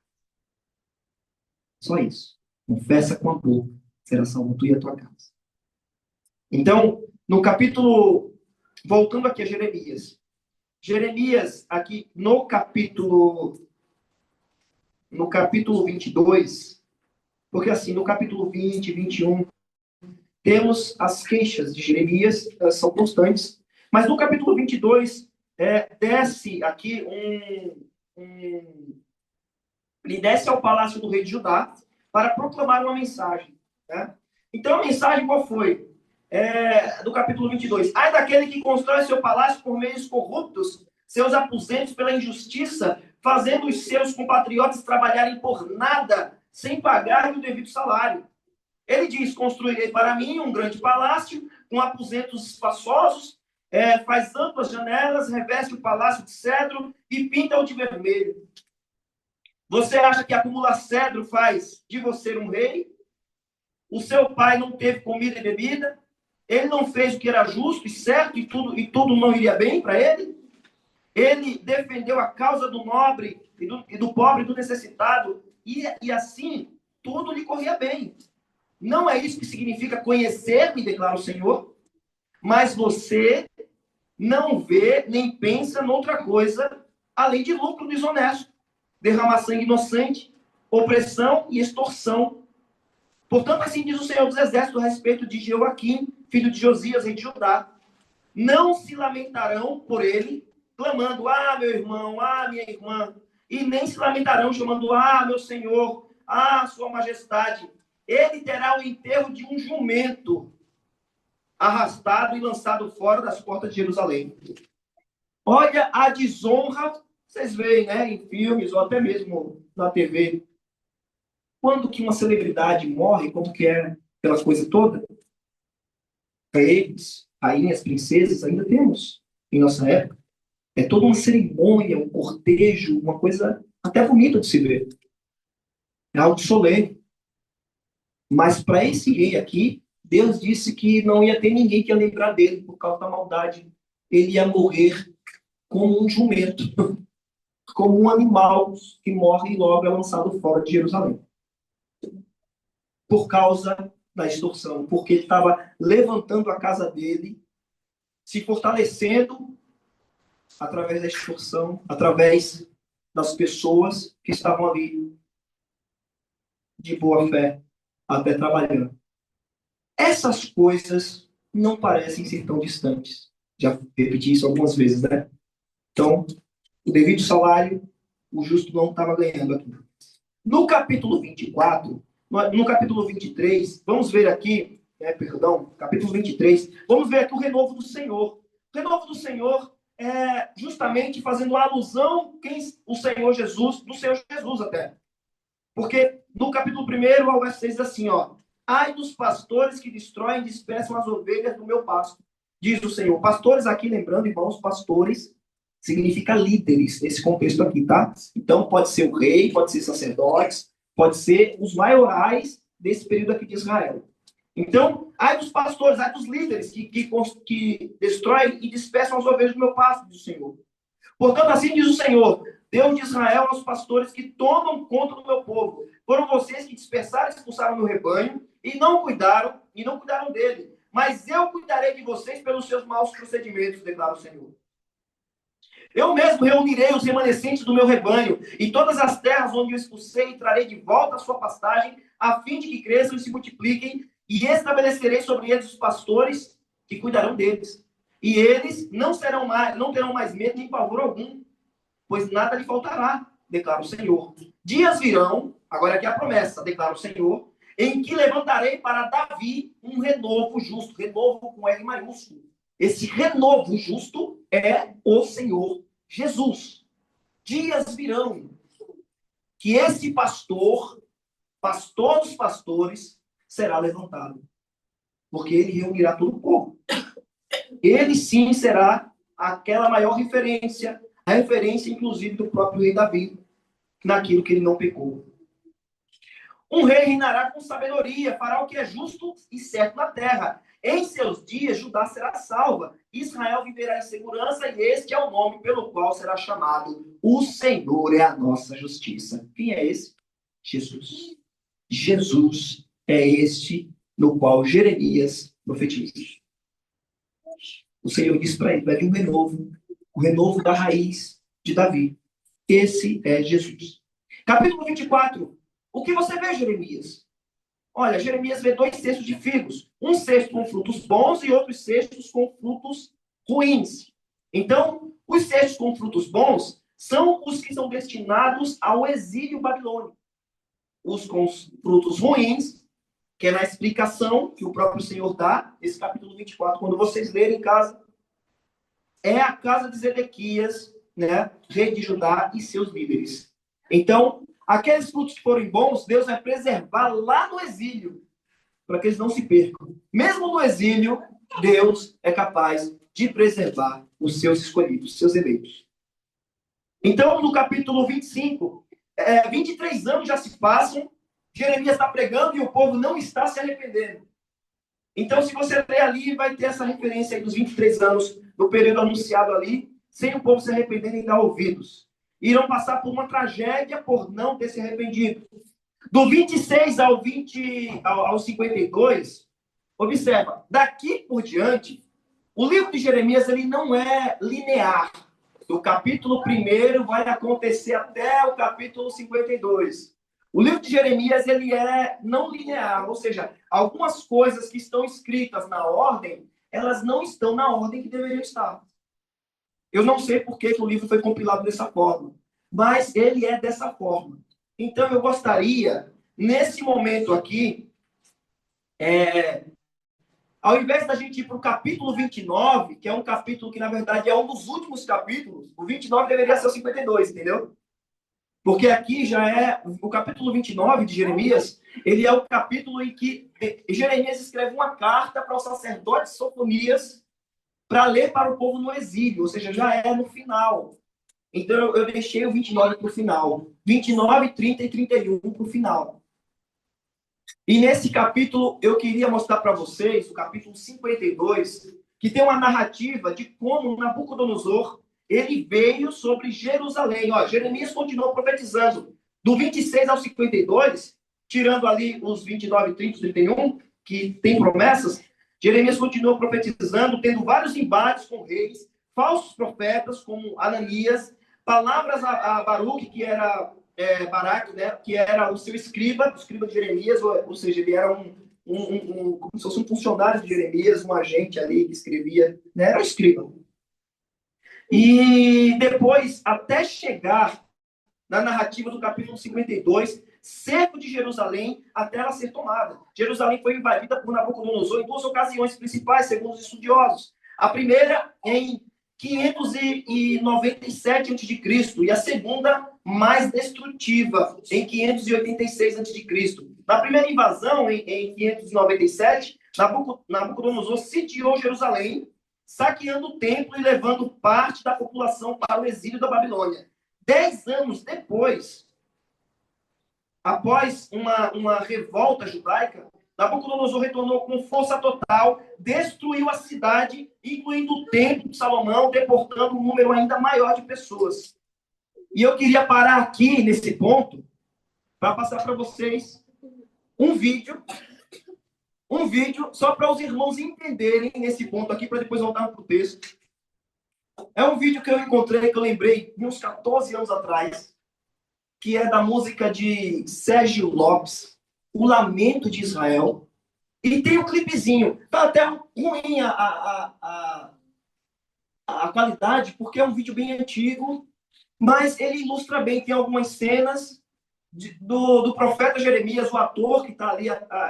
Só isso. Confessa com a boca, será salvo tu e a tua casa. Então, no capítulo, voltando aqui a Jeremias. Jeremias, aqui no capítulo 22, porque assim, no capítulo 20, 21, temos as queixas de Jeremias, elas são constantes, mas no capítulo 22, desce aqui ele desce ao palácio do rei de Judá para proclamar uma mensagem. Né? Então, a mensagem qual foi? Do capítulo 22. Ai daquele que constrói seu palácio por meios corruptos, seus aposentos pela injustiça, fazendo os seus compatriotas trabalharem por nada, sem pagar-lhe o devido salário. Ele diz, construirei para mim um grande palácio, com aposentos espaçosos, faz amplas janelas, reveste o palácio de cedro e pinta-o de vermelho. Você acha que acumular cedro faz de você um rei? O seu pai não teve comida e bebida? Ele não fez o que era justo e certo e tudo não iria bem para ele? Ele defendeu a causa do nobre e do pobre e do necessitado e assim tudo lhe corria bem. Não é isso que significa conhecer-me, declara o Senhor, mas você não vê nem pensa noutra coisa além de lucro desonesto, derramar sangue inocente, opressão e extorsão. Portanto, assim diz o Senhor dos Exércitos a respeito de Jeoaquim, filho de Josias, rei de Judá. Não se lamentarão por ele, clamando, ah, meu irmão, ah, minha irmã, e nem se lamentarão chamando, ah, meu senhor, ah, sua majestade. Ele terá o enterro de um jumento, arrastado e lançado fora das portas de Jerusalém. Olha a desonra, vocês veem, né, em filmes ou até mesmo na TV. Quando que uma celebridade morre, como que é aquela coisa toda? Reis, rainhas, princesas, ainda temos em nossa época. É toda uma cerimônia, um cortejo, uma coisa até bonita de se ver. É algo solene. Mas para esse rei aqui, Deus disse que não ia ter ninguém que ia lembrar dele por causa da maldade. Ele ia morrer como um jumento, como um animal que morre e logo é lançado fora de Jerusalém. Por causa da extorsão, porque ele estava levantando a casa dele, se fortalecendo através da extorsão, através das pessoas que estavam ali de boa fé, até trabalhando. Essas coisas não parecem ser tão distantes. Já repeti isso algumas vezes, né? Então, o devido salário, o justo não estava ganhando aqui. No capítulo 24, no capítulo 23, vamos ver aqui, capítulo 23, vamos ver aqui o renovo do Senhor. O renovo do Senhor é justamente fazendo alusão o Senhor Jesus, do Senhor Jesus até. Porque no capítulo 1, ao verso 6, diz assim, ó, ai dos pastores que destroem e dispersam as ovelhas do meu pasto, diz o Senhor. Pastores aqui, lembrando, irmãos, pastores significa líderes nesse contexto aqui, tá? Então, pode ser o rei, pode ser sacerdotes, pode ser os maiorais desse período aqui de Israel. Então, ai dos pastores, ai dos líderes que destroem e dispersam as ovelhas do meu pasto, diz o Senhor. Portanto, assim diz o Senhor, Deus de Israel, aos pastores que tomam conta do meu povo. Foram vocês que dispersaram e expulsaram meu rebanho e não cuidaram dele. Mas eu cuidarei de vocês pelos seus maus procedimentos, declara o Senhor. Eu mesmo reunirei os remanescentes do meu rebanho e todas as terras onde eu expulsei e trarei de volta a sua pastagem, a fim de que cresçam e se multipliquem, e estabelecerei sobre eles os pastores que cuidarão deles. E eles não terão mais medo nem pavor algum, pois nada lhe faltará, declara o Senhor. Dias virão, agora aqui a promessa, declara o Senhor, em que levantarei para Davi um renovo justo, renovo com R maiúsculo. Esse renovo justo é o Senhor Jesus. Dias virão que esse pastor dos pastores, será levantado. porque ele reunirá todo o povo. Ele sim será aquela maior referência, a referência inclusive do próprio rei Davi, naquilo que ele não pecou. Um rei reinará com sabedoria, fará o que é justo e certo na terra. Em seus dias, Judá será salva, Israel viverá em segurança, e este é o nome pelo qual será chamado: o Senhor é a nossa justiça. Quem é esse? Jesus. Jesus é este no qual Jeremias profetiza. O Senhor diz para ele: vai vir o renovo da raiz de Davi. Esse é Jesus. Capítulo 24. O que você vê, Jeremias? Olha, Jeremias vê 2 cestos de figos. Um cesto com frutos bons e outros cestos com frutos ruins. Então, os cestos com frutos bons são os que são destinados ao exílio babilônico. Os com frutos ruins, que é na explicação que o próprio Senhor dá, esse capítulo 24, quando vocês lerem em casa, é a casa de Zedequias, né, rei de Judá e seus líderes. Então, aqueles frutos que forem bons, Deus vai preservar lá no exílio, para que eles não se percam. Mesmo no exílio, Deus é capaz de preservar os seus escolhidos, seus eleitos. Então, no capítulo 25, 23 anos já se passam, Jeremias está pregando e o povo não está se arrependendo. Então, se você ler ali, vai ter essa referência aí dos 23 anos, no período anunciado ali, sem o povo se arrepender nem dar ouvidos. Irão passar por uma tragédia por não ter se arrependido. Do 26 ao 52, observa, daqui por diante, o livro de Jeremias ele não é linear. Do capítulo 1 vai acontecer até o capítulo 52. O livro de Jeremias ele é não linear, ou seja, algumas coisas que estão escritas na ordem, elas não estão na ordem que deveriam estar. Eu não sei por que o livro foi compilado dessa forma, mas ele é dessa forma. Então, eu gostaria, nesse momento aqui, ao invés da gente ir para o capítulo 29, que é um capítulo que, na verdade, é um dos últimos capítulos, o 29 deveria ser o 52, entendeu? Porque aqui já é o capítulo 29 de Jeremias, ele é o capítulo em que Jeremias escreve uma carta para o sacerdote Sofonias para ler para o povo no exílio, ou seja, já é no final. Então, eu deixei o 29 para o final. 29, 30 e 31 para o final. E nesse capítulo, eu queria mostrar para vocês, o capítulo 52, que tem uma narrativa de como Nabucodonosor ele veio sobre Jerusalém. Ó, Jeremias continuou profetizando. Do 26 ao 52, tirando ali os 29, 30 e 31, que tem promessas, Jeremias continuou profetizando, tendo vários embates com reis, falsos profetas, como Ananias, palavras a Baruque, que era Baraque, né, que era o seu escriba de Jeremias, ou seja, ele era como se fosse um funcionário de Jeremias, um agente ali que escrevia, né, era um escriba. E depois, até chegar na narrativa do capítulo 52, cerco de Jerusalém até ela ser tomada. Jerusalém foi invadida por Nabucodonosor em 2 ocasiões principais, segundo os estudiosos. A primeira em 597 a.C. e a segunda mais destrutiva, em 586 a.C. Na primeira invasão, em 597, Nabucodonosor sitiou Jerusalém, saqueando o templo e levando parte da população para o exílio da Babilônia. 10 anos depois, após uma revolta judaica, Nabucodonosor retornou com força total, destruiu a cidade, incluindo o templo de Salomão, deportando um número ainda maior de pessoas. E eu queria parar aqui, nesse ponto, para passar para vocês um vídeo só para os irmãos entenderem nesse ponto aqui, para depois voltar para o texto. É um vídeo que eu encontrei, que eu lembrei de uns 14 anos atrás, que é da música de Sérgio Lopes, O Lamento de Israel. E tem um clipezinho. Tá até ruim a qualidade, porque é um vídeo bem antigo, mas ele ilustra bem, tem algumas cenas do profeta Jeremias, o ator que está ali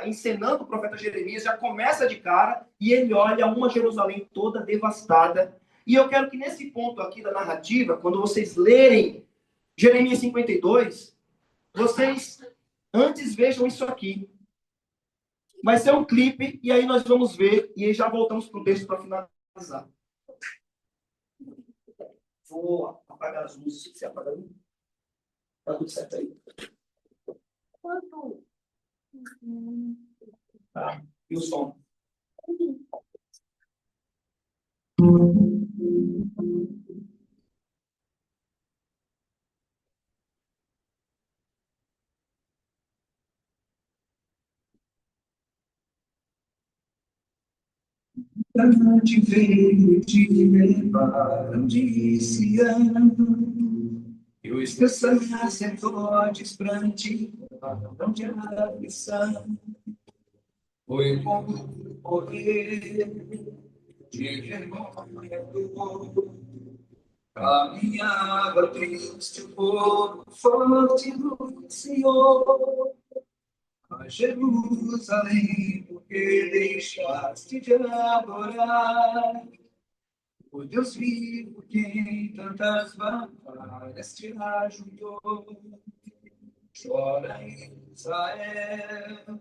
encenando o profeta Jeremias, já começa de cara e ele olha uma Jerusalém toda devastada. E eu quero que nesse ponto aqui da narrativa, quando vocês lerem Jeremias 52, vocês antes vejam isso aqui. Vai ser um clipe, e aí nós vamos ver, e aí já voltamos para o texto para finalizar. Vou apagar as luzes. Você apaga a luz? Tá tudo certo aí? Tá. E o som? Te veio te levar onde se ama. Eu esqueci sacerdotes pra ti, onde a aflição foi bom morrer de vergonha dor. Caminhava triste o povo forte do Senhor. A Jerusalém, porque deixaste de adorar o Deus vivo que em tantas batalhas te ajudou. Chora em Israel,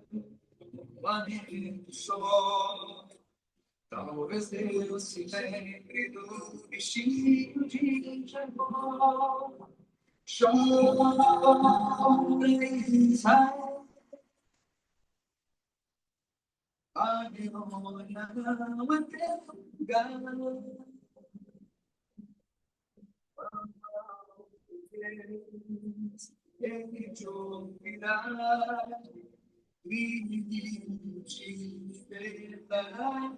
lamento só. Talvez Deus se lembre do bichinho de Jacó. Chora em Israel, a glória não é teu lugar. Ele te ouvirá, e te libertará.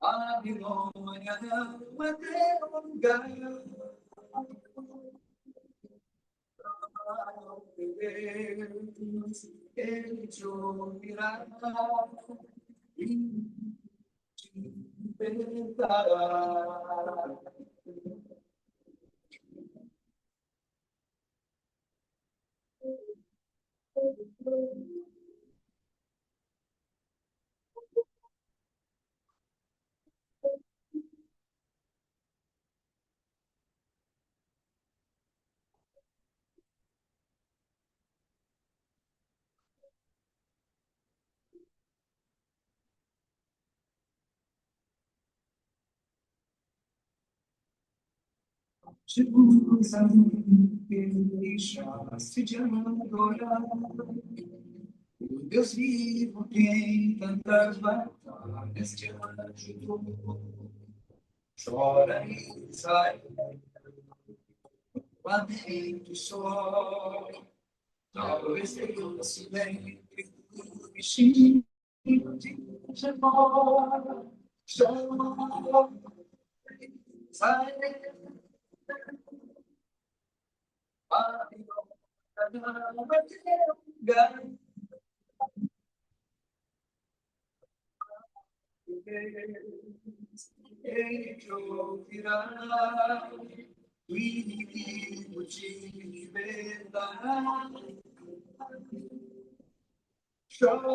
A glória não é teu lugar. Deus, Ele te ouvirá e te libertará. Jerusalém, que deixaste de adorar. O Deus vivo que em tantas batalhas te ajudou. Chora em Israel, lamento só. Talvez Deus se lembre do bichinho de Jacó. Chora em Israel, a glória não é teu lugar. Ele te ouvirá, o inimigo te libertará. Chora,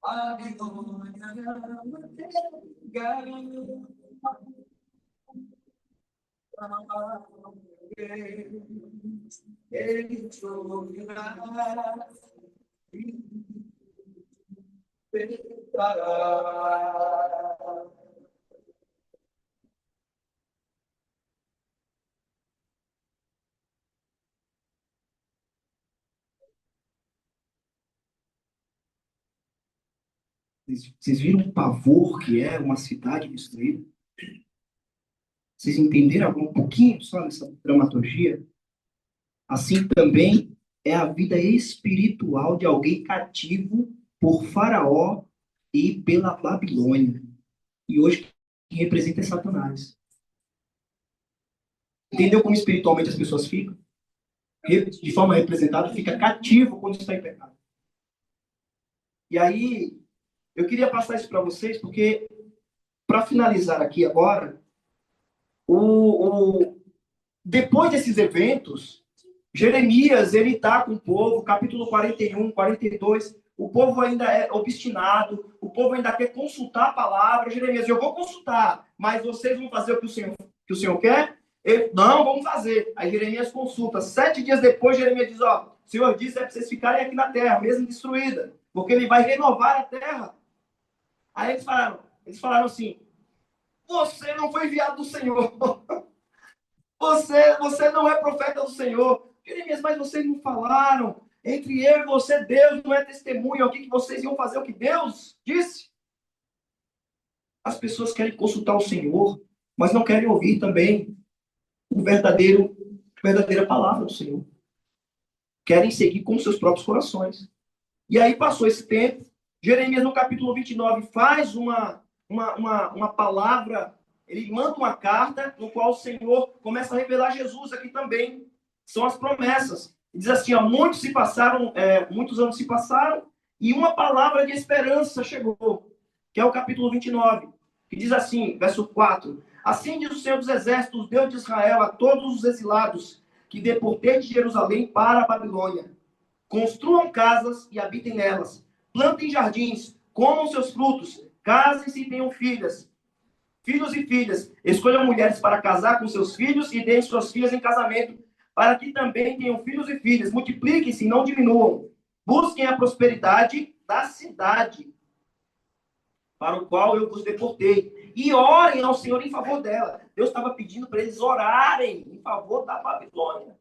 a glória não é teu lugar. Ele te ouvirá, libertará. Vocês viram o pavor que é uma cidade destruída? Vocês entenderam um pouquinho só dessa dramaturgia? Assim também é a vida espiritual de alguém cativo por Faraó e pela Babilônia. E hoje quem representa é Satanás. Entendeu como espiritualmente as pessoas ficam? De forma representada, fica cativo quando está em pecado. E aí, eu queria passar isso para vocês, porque, para finalizar aqui agora, depois desses eventos, Jeremias, ele está com o povo, capítulo 41, 42, o povo ainda é obstinado, o povo ainda quer consultar a palavra. Jeremias, eu vou consultar, mas vocês vão fazer o que o Senhor quer? Não, vamos fazer. Aí Jeremias consulta. 7 dias depois, Jeremias diz, ó, o Senhor disse para vocês ficarem aqui na terra, mesmo destruída, porque ele vai renovar a terra. Aí eles falaram assim, você não foi enviado do Senhor. Você não é profeta do Senhor. Jeremias, mas vocês não falaram. Entre eu e você, Deus não é testemunha. O que vocês iam fazer? O que Deus disse? As pessoas querem consultar o Senhor, mas não querem ouvir também a verdadeira palavra do Senhor. Querem seguir com seus próprios corações. E aí passou esse tempo. Jeremias, no capítulo 29, faz uma palavra. Ele manda uma carta no qual o Senhor começa a revelar Jesus aqui também. São as promessas. Diz assim, ó, muitos anos se passaram e uma palavra de esperança chegou, que é o capítulo 29, que diz assim, verso 4. Assim diz o Senhor dos Exércitos, Deus de Israel, a todos os exilados que deportei de Jerusalém para a Babilônia. Construam casas e habitem nelas. Plantem jardins, comam seus frutos, casem-se e tenham filhos e filhas, escolham mulheres para casar com seus filhos e deem suas filhas em casamento, para que também tenham filhos e filhas. Multipliquem-se e não diminuam. Busquem a prosperidade da cidade, para o qual eu vos deportei. E orem ao Senhor em favor dela. Deus estava pedindo para eles orarem em favor da Babilônia.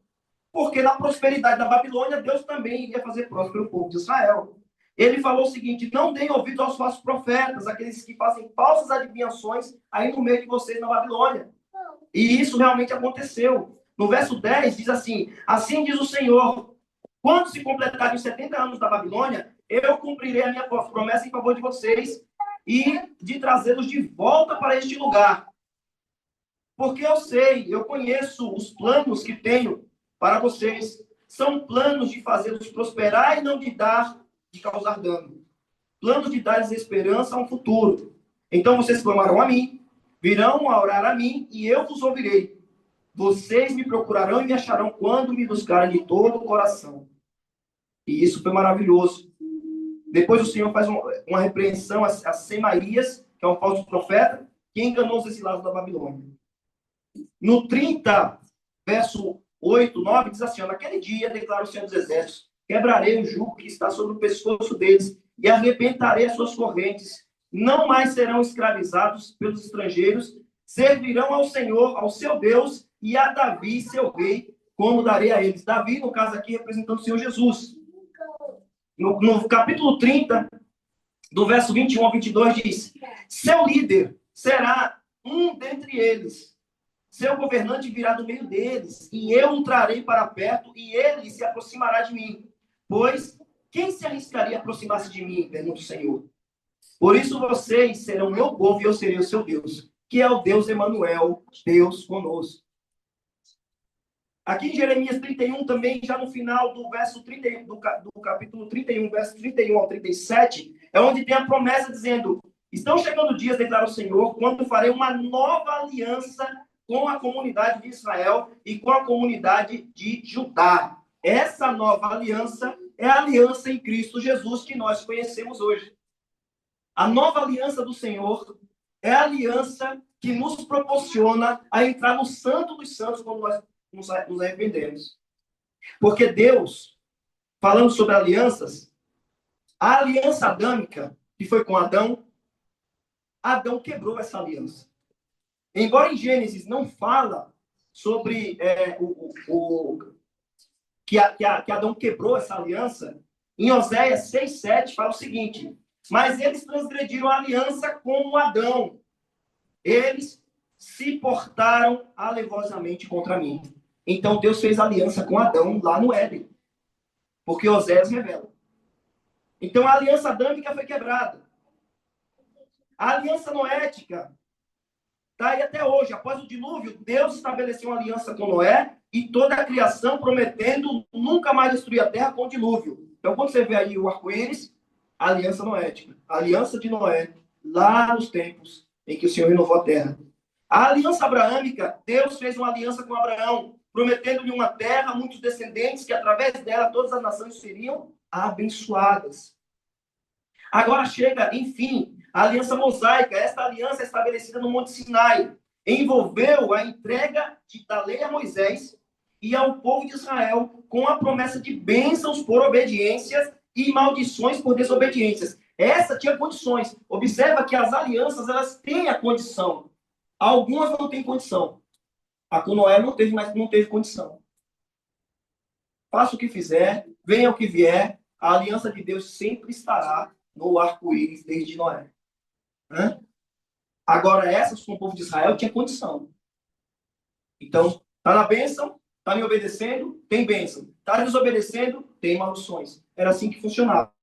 Porque na prosperidade da Babilônia, Deus também iria fazer próspero o povo de Israel. Ele falou o seguinte, não deem ouvido aos falsos profetas, aqueles que fazem falsas adivinhações aí no meio de vocês na Babilônia. E isso realmente aconteceu. No verso 10 diz assim, assim diz o Senhor, quando se completarem os 70 anos da Babilônia, eu cumprirei a minha promessa em favor de vocês e de trazê-los de volta para este lugar. Porque eu conheço os planos que tenho para vocês. São planos de fazê-los prosperar e não de causar dano. Planos de dar-lhes esperança a um futuro. Então vocês clamarão a mim, virão a orar a mim e eu vos ouvirei. Vocês me procurarão e me acharão quando me buscarem de todo o coração. E isso foi maravilhoso. Depois o Senhor faz uma repreensão a Semaías, que é um falso profeta, que enganou os exilados da Babilônia. No 30, verso 8, 9, diz assim, naquele dia, declara o Senhor dos Exércitos, quebrarei o jugo que está sobre o pescoço deles e arrebentarei as suas correntes. Não mais serão escravizados pelos estrangeiros, servirão ao Senhor, ao seu Deus, e a Davi, seu rei, como darei a eles. Davi, no caso aqui, representando o Senhor Jesus. No capítulo 30, do verso 21 ao 22, diz, seu líder será um dentre eles. Seu governante virá do meio deles, e eu o trarei para perto, e ele se aproximará de mim. Pois, quem se arriscaria a aproximar-se de mim? Pergunta o Senhor. Por isso vocês serão meu povo, e eu serei o seu Deus, que é o Deus Emanuel, Deus conosco. Aqui em Jeremias 31, também, já no final do verso 31, do capítulo 31, verso 31 ao 37, é onde tem a promessa dizendo, estão chegando dias, declara o Senhor, quando farei uma nova aliança com a comunidade de Israel e com a comunidade de Judá. Essa nova aliança é a aliança em Cristo Jesus que nós conhecemos hoje. A nova aliança do Senhor é a aliança que nos proporciona a entrar no Santo dos Santos quando nós nos arrependemos. Porque Deus, falando sobre alianças, a aliança adâmica, que foi com Adão quebrou essa aliança. Embora em Gênesis não fala sobre que Adão quebrou essa aliança, em Oséias 6:7 fala o seguinte, mas eles transgrediram a aliança com Adão. Eles se portaram alevosamente contra mim. Então Deus fez aliança com Adão lá no Éden. Porque Oséias revela. Então a aliança adâmica foi quebrada. A aliança noética está aí até hoje. Após o dilúvio, Deus estabeleceu uma aliança com Noé e toda a criação prometendo nunca mais destruir a terra com o dilúvio. Então quando você vê aí o arco-íris, a aliança noética. A aliança de Noé, lá nos tempos em que o Senhor renovou a terra. A aliança abraâmica, Deus fez uma aliança com Abraão, prometendo-lhe uma terra, muitos descendentes, que através dela todas as nações seriam abençoadas. Agora chega, enfim, a aliança mosaica. Esta aliança é estabelecida no Monte Sinai. Envolveu a entrega da lei a Moisés e ao povo de Israel com a promessa de bênçãos por obediências e maldições por desobediências. Essa tinha condições. Observa que as alianças, elas têm a condição. Algumas não têm condição. A com Noé não teve, mas não teve condição. Faça o que fizer, venha o que vier, a aliança de Deus sempre estará no arco-íris desde Noé. Agora, essas com o povo de Israel tinha condição. Então, está na bênção, está me obedecendo, tem bênção. Está desobedecendo, tem maldições. Era assim que funcionava.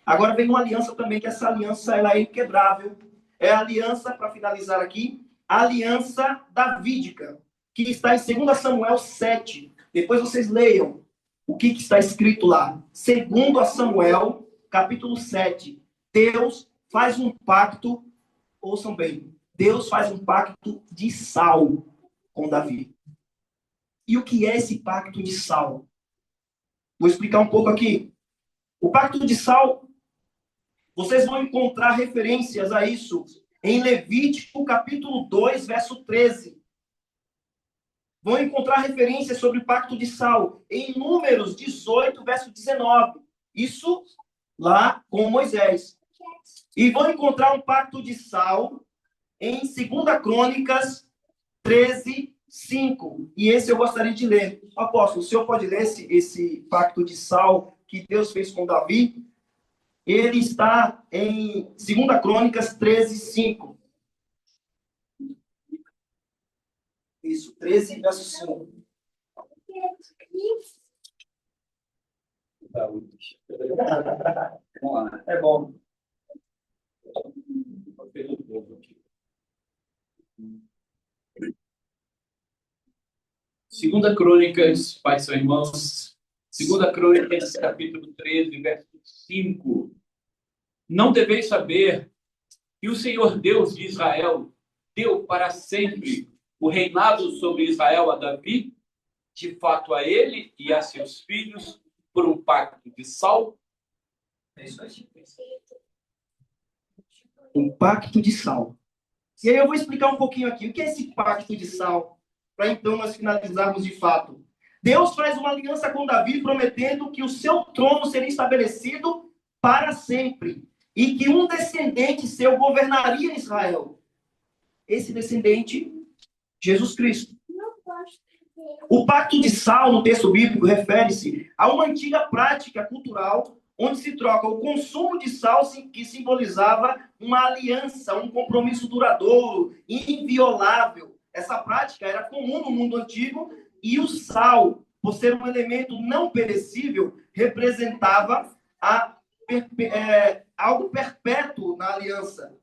Agora vem uma aliança também, que essa aliança ela é inquebrável. É a aliança, para finalizar aqui, a aliança davídica, que está em 2 Samuel 7. Depois vocês leiam o que está escrito lá. 2 Samuel, capítulo 7. Deus faz um pacto, ouçam bem, Deus faz um pacto de sal com Davi. E o que é esse pacto de sal? Vou explicar um pouco aqui. O pacto de sal, vocês vão encontrar referências a isso em Levítico, capítulo 2, verso 13. Vão encontrar referências sobre o pacto de sal em Números 18, verso 19. Isso lá com Moisés. E vão encontrar um pacto de sal em 2 Crônicas 13, 5. E esse eu gostaria de ler. Apóstolo, o senhor pode ler esse pacto de sal que Deus fez com Davi? Ele está em 2 Crônicas 13, 5. Isso, 13, verso 5. Vamos lá. É bom. Segunda Crônicas, pais são irmãos, Segunda Crônicas, capítulo 13, verso 5. Não deveis saber que o Senhor Deus de Israel deu para sempre o reinado sobre Israel a Davi, de fato a ele e a seus filhos, por um pacto de sal? É isso aí. Um pacto de sal. E aí eu vou explicar um pouquinho aqui. O que é esse pacto de sal? Para então nós finalizarmos de fato. Deus faz uma aliança com Davi, prometendo que o seu trono seria estabelecido para sempre. E que um descendente seu governaria Israel. Esse descendente, Jesus Cristo. O pacto de sal, no texto bíblico, refere-se a uma antiga prática cultural onde se troca o consumo de sal, que simbolizava uma aliança, um compromisso duradouro, inviolável. Essa prática era comum no mundo antigo e o sal, por ser um elemento não perecível, representava algo perpétuo na aliança,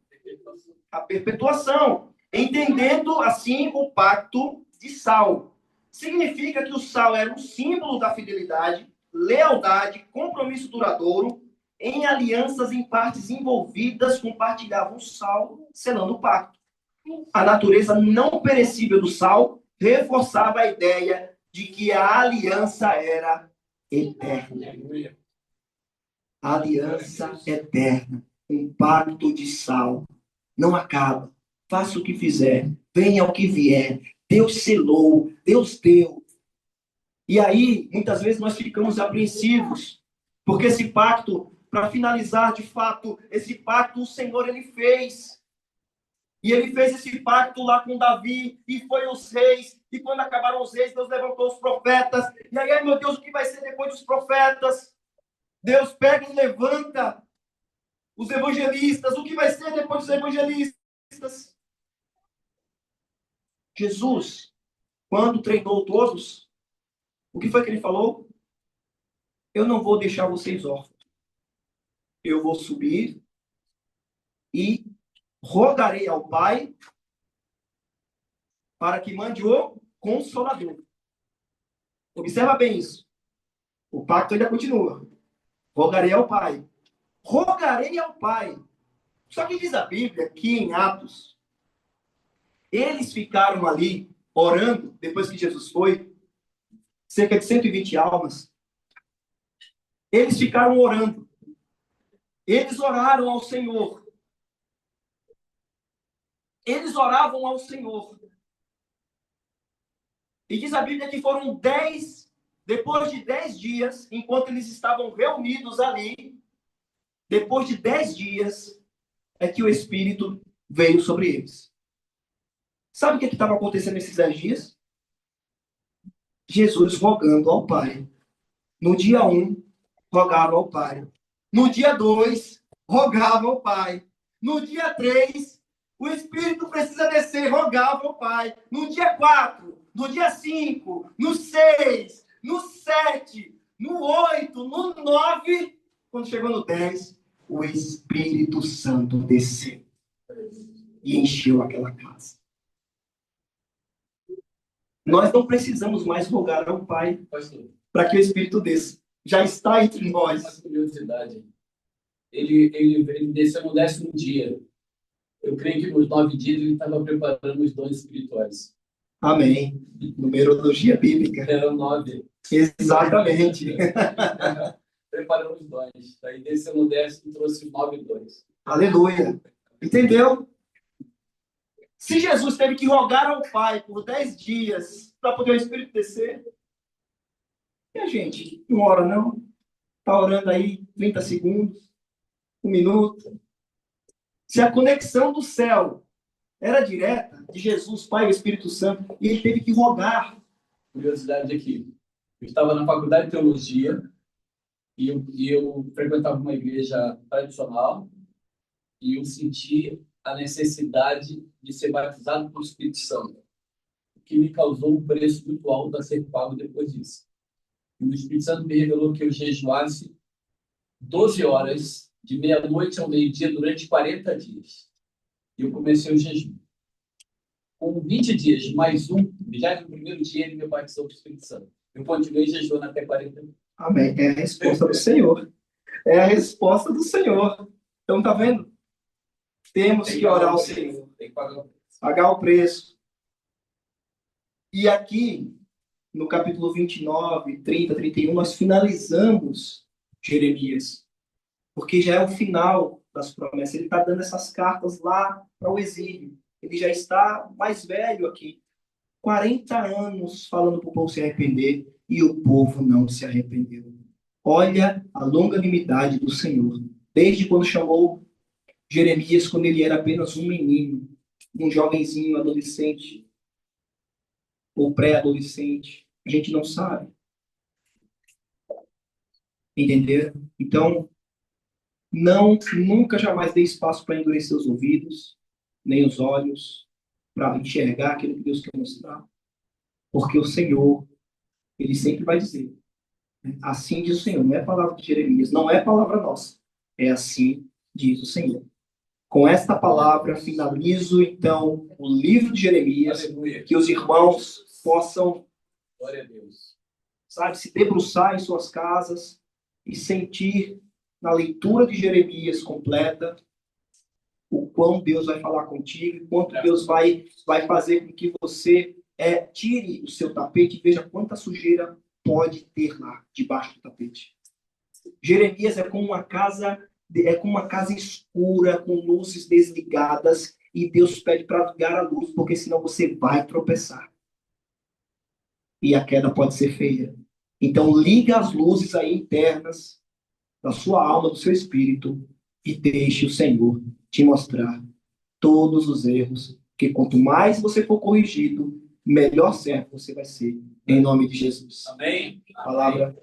a perpetuação, entendendo assim o pacto de sal. Significa que o sal era um símbolo da fidelidade, lealdade, compromisso duradouro. Em alianças em partes envolvidas compartilhavam o sal, selando o pacto. A natureza não perecível do sal reforçava a ideia de que a aliança era eterna. Aliança eterna, um pacto de sal, não acaba. Faça o que fizer, venha o que vier. Deus selou, Deus deu. E aí, muitas vezes nós ficamos apreensivos, porque esse pacto, para finalizar de fato, esse pacto o Senhor ele fez. E ele fez esse pacto lá com Davi, e foi os reis, e quando acabaram os reis, Deus levantou os profetas. E aí, ai meu Deus, o que vai ser depois dos profetas? Deus pega e levanta os evangelistas. O que vai ser depois dos evangelistas? Jesus, quando treinou todos, o que foi que ele falou? Eu não vou deixar vocês órfãos. Eu vou subir e rogarei ao Pai para que mande o Consolador. Observa bem isso. O pacto ainda continua. Rogarei ao Pai. Rogarei ao Pai. Só que diz a Bíblia que em Atos, eles ficaram ali orando, depois que Jesus foi, cerca de 120 almas. Eles ficaram orando. Eles oraram ao Senhor. Eles oravam ao Senhor. E diz a Bíblia que foram 10, depois de 10 dias, enquanto eles estavam reunidos ali, depois de 10 dias, é que o Espírito veio sobre eles. Sabe o que estava acontecendo nesses 10 dias? Jesus rogando ao Pai. No dia 1, rogava ao Pai. No dia 2, rogava ao Pai. No dia 3, o Espírito precisa descer, rogava ao Pai. No dia 4, no dia 5, no 6, no 7, no 8, no 9, quando chegou no 10, o Espírito Santo desceu e encheu aquela casa. Nós não precisamos mais rogar ao Pai para que o Espírito desça. Já está entre nós. Uma curiosidade. Ele desceu no 10º dia. Eu creio que nos 9 dias ele estava preparando os dons espirituais. Amém. Numerologia bíblica. Eram 9. Exatamente. Preparando os dons. Aí desceu no 10º e trouxe os 9 dons. Aleluia. Entendeu? Se Jesus teve que rogar ao Pai por 10 dias para poder o Espírito descer, e a gente não ora não? Está orando aí 30 segundos, 1 minuto. Se a conexão do céu era direta, de Jesus, Pai e o Espírito Santo, e ele teve que rogar. Curiosidade aqui. Eu estava na faculdade de teologia e eu frequentava uma igreja tradicional e eu senti a necessidade de ser batizado pelo Espírito Santo, o que me causou um preço muito alto a ser pago depois disso. E o Espírito Santo me revelou que eu jejuasse 12 horas, de meia-noite ao meio-dia, durante 40 dias. E eu comecei o jejum. Com 20 dias, mais um, já no primeiro dia, ele me batizou com o Espírito Santo. Eu continuei jejuando até 40 dias. Amém. É a resposta do Senhor. É a resposta do Senhor. Então, tá vendo? Temos que orar ao Senhor. Tem que pagar o preço. Pagar o preço. E aqui, no capítulo 29, 30, 31, nós finalizamos Jeremias. Porque já é o final das promessas. Ele está dando essas cartas lá para o exílio. Ele já está mais velho aqui. 40 anos falando para o povo se arrepender e o povo não se arrependeu. Olha a longanimidade do Senhor. Desde quando chamou Jeremias, quando ele era apenas um menino, um jovenzinho, adolescente ou pré-adolescente. A gente não sabe. Entender? Então, nunca jamais dê espaço para endurecer os ouvidos, nem os olhos, para enxergar aquilo que Deus quer mostrar. Porque o Senhor, ele sempre vai dizer, né? Assim diz o Senhor, não é palavra de Jeremias, não é palavra nossa, é assim diz o Senhor. Com esta palavra, finalizo, então, o livro de Jeremias, Aleluia. que os irmãos possam, Glória a Deus. sabe, se debruçar em suas casas e sentir na leitura de Jeremias completa o quão Deus vai falar contigo, quanto Deus vai fazer com que você tire o seu tapete e veja quanta sujeira pode ter lá debaixo do tapete. Jeremias é como uma casa escura, com luzes desligadas, e Deus pede para ligar a luz, porque senão você vai tropeçar. E a queda pode ser feia. Então liga as luzes aí internas da sua alma, do seu espírito, e deixe o Senhor te mostrar todos os erros, que quanto mais você for corrigido, melhor servo você vai ser, em nome de Jesus. Amém. Palavra.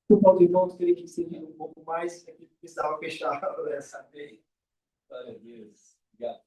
O Paulo irmãos teria que seguir um pouco mais, é que precisava fechar essa vez. Glória a Deus. Obrigado.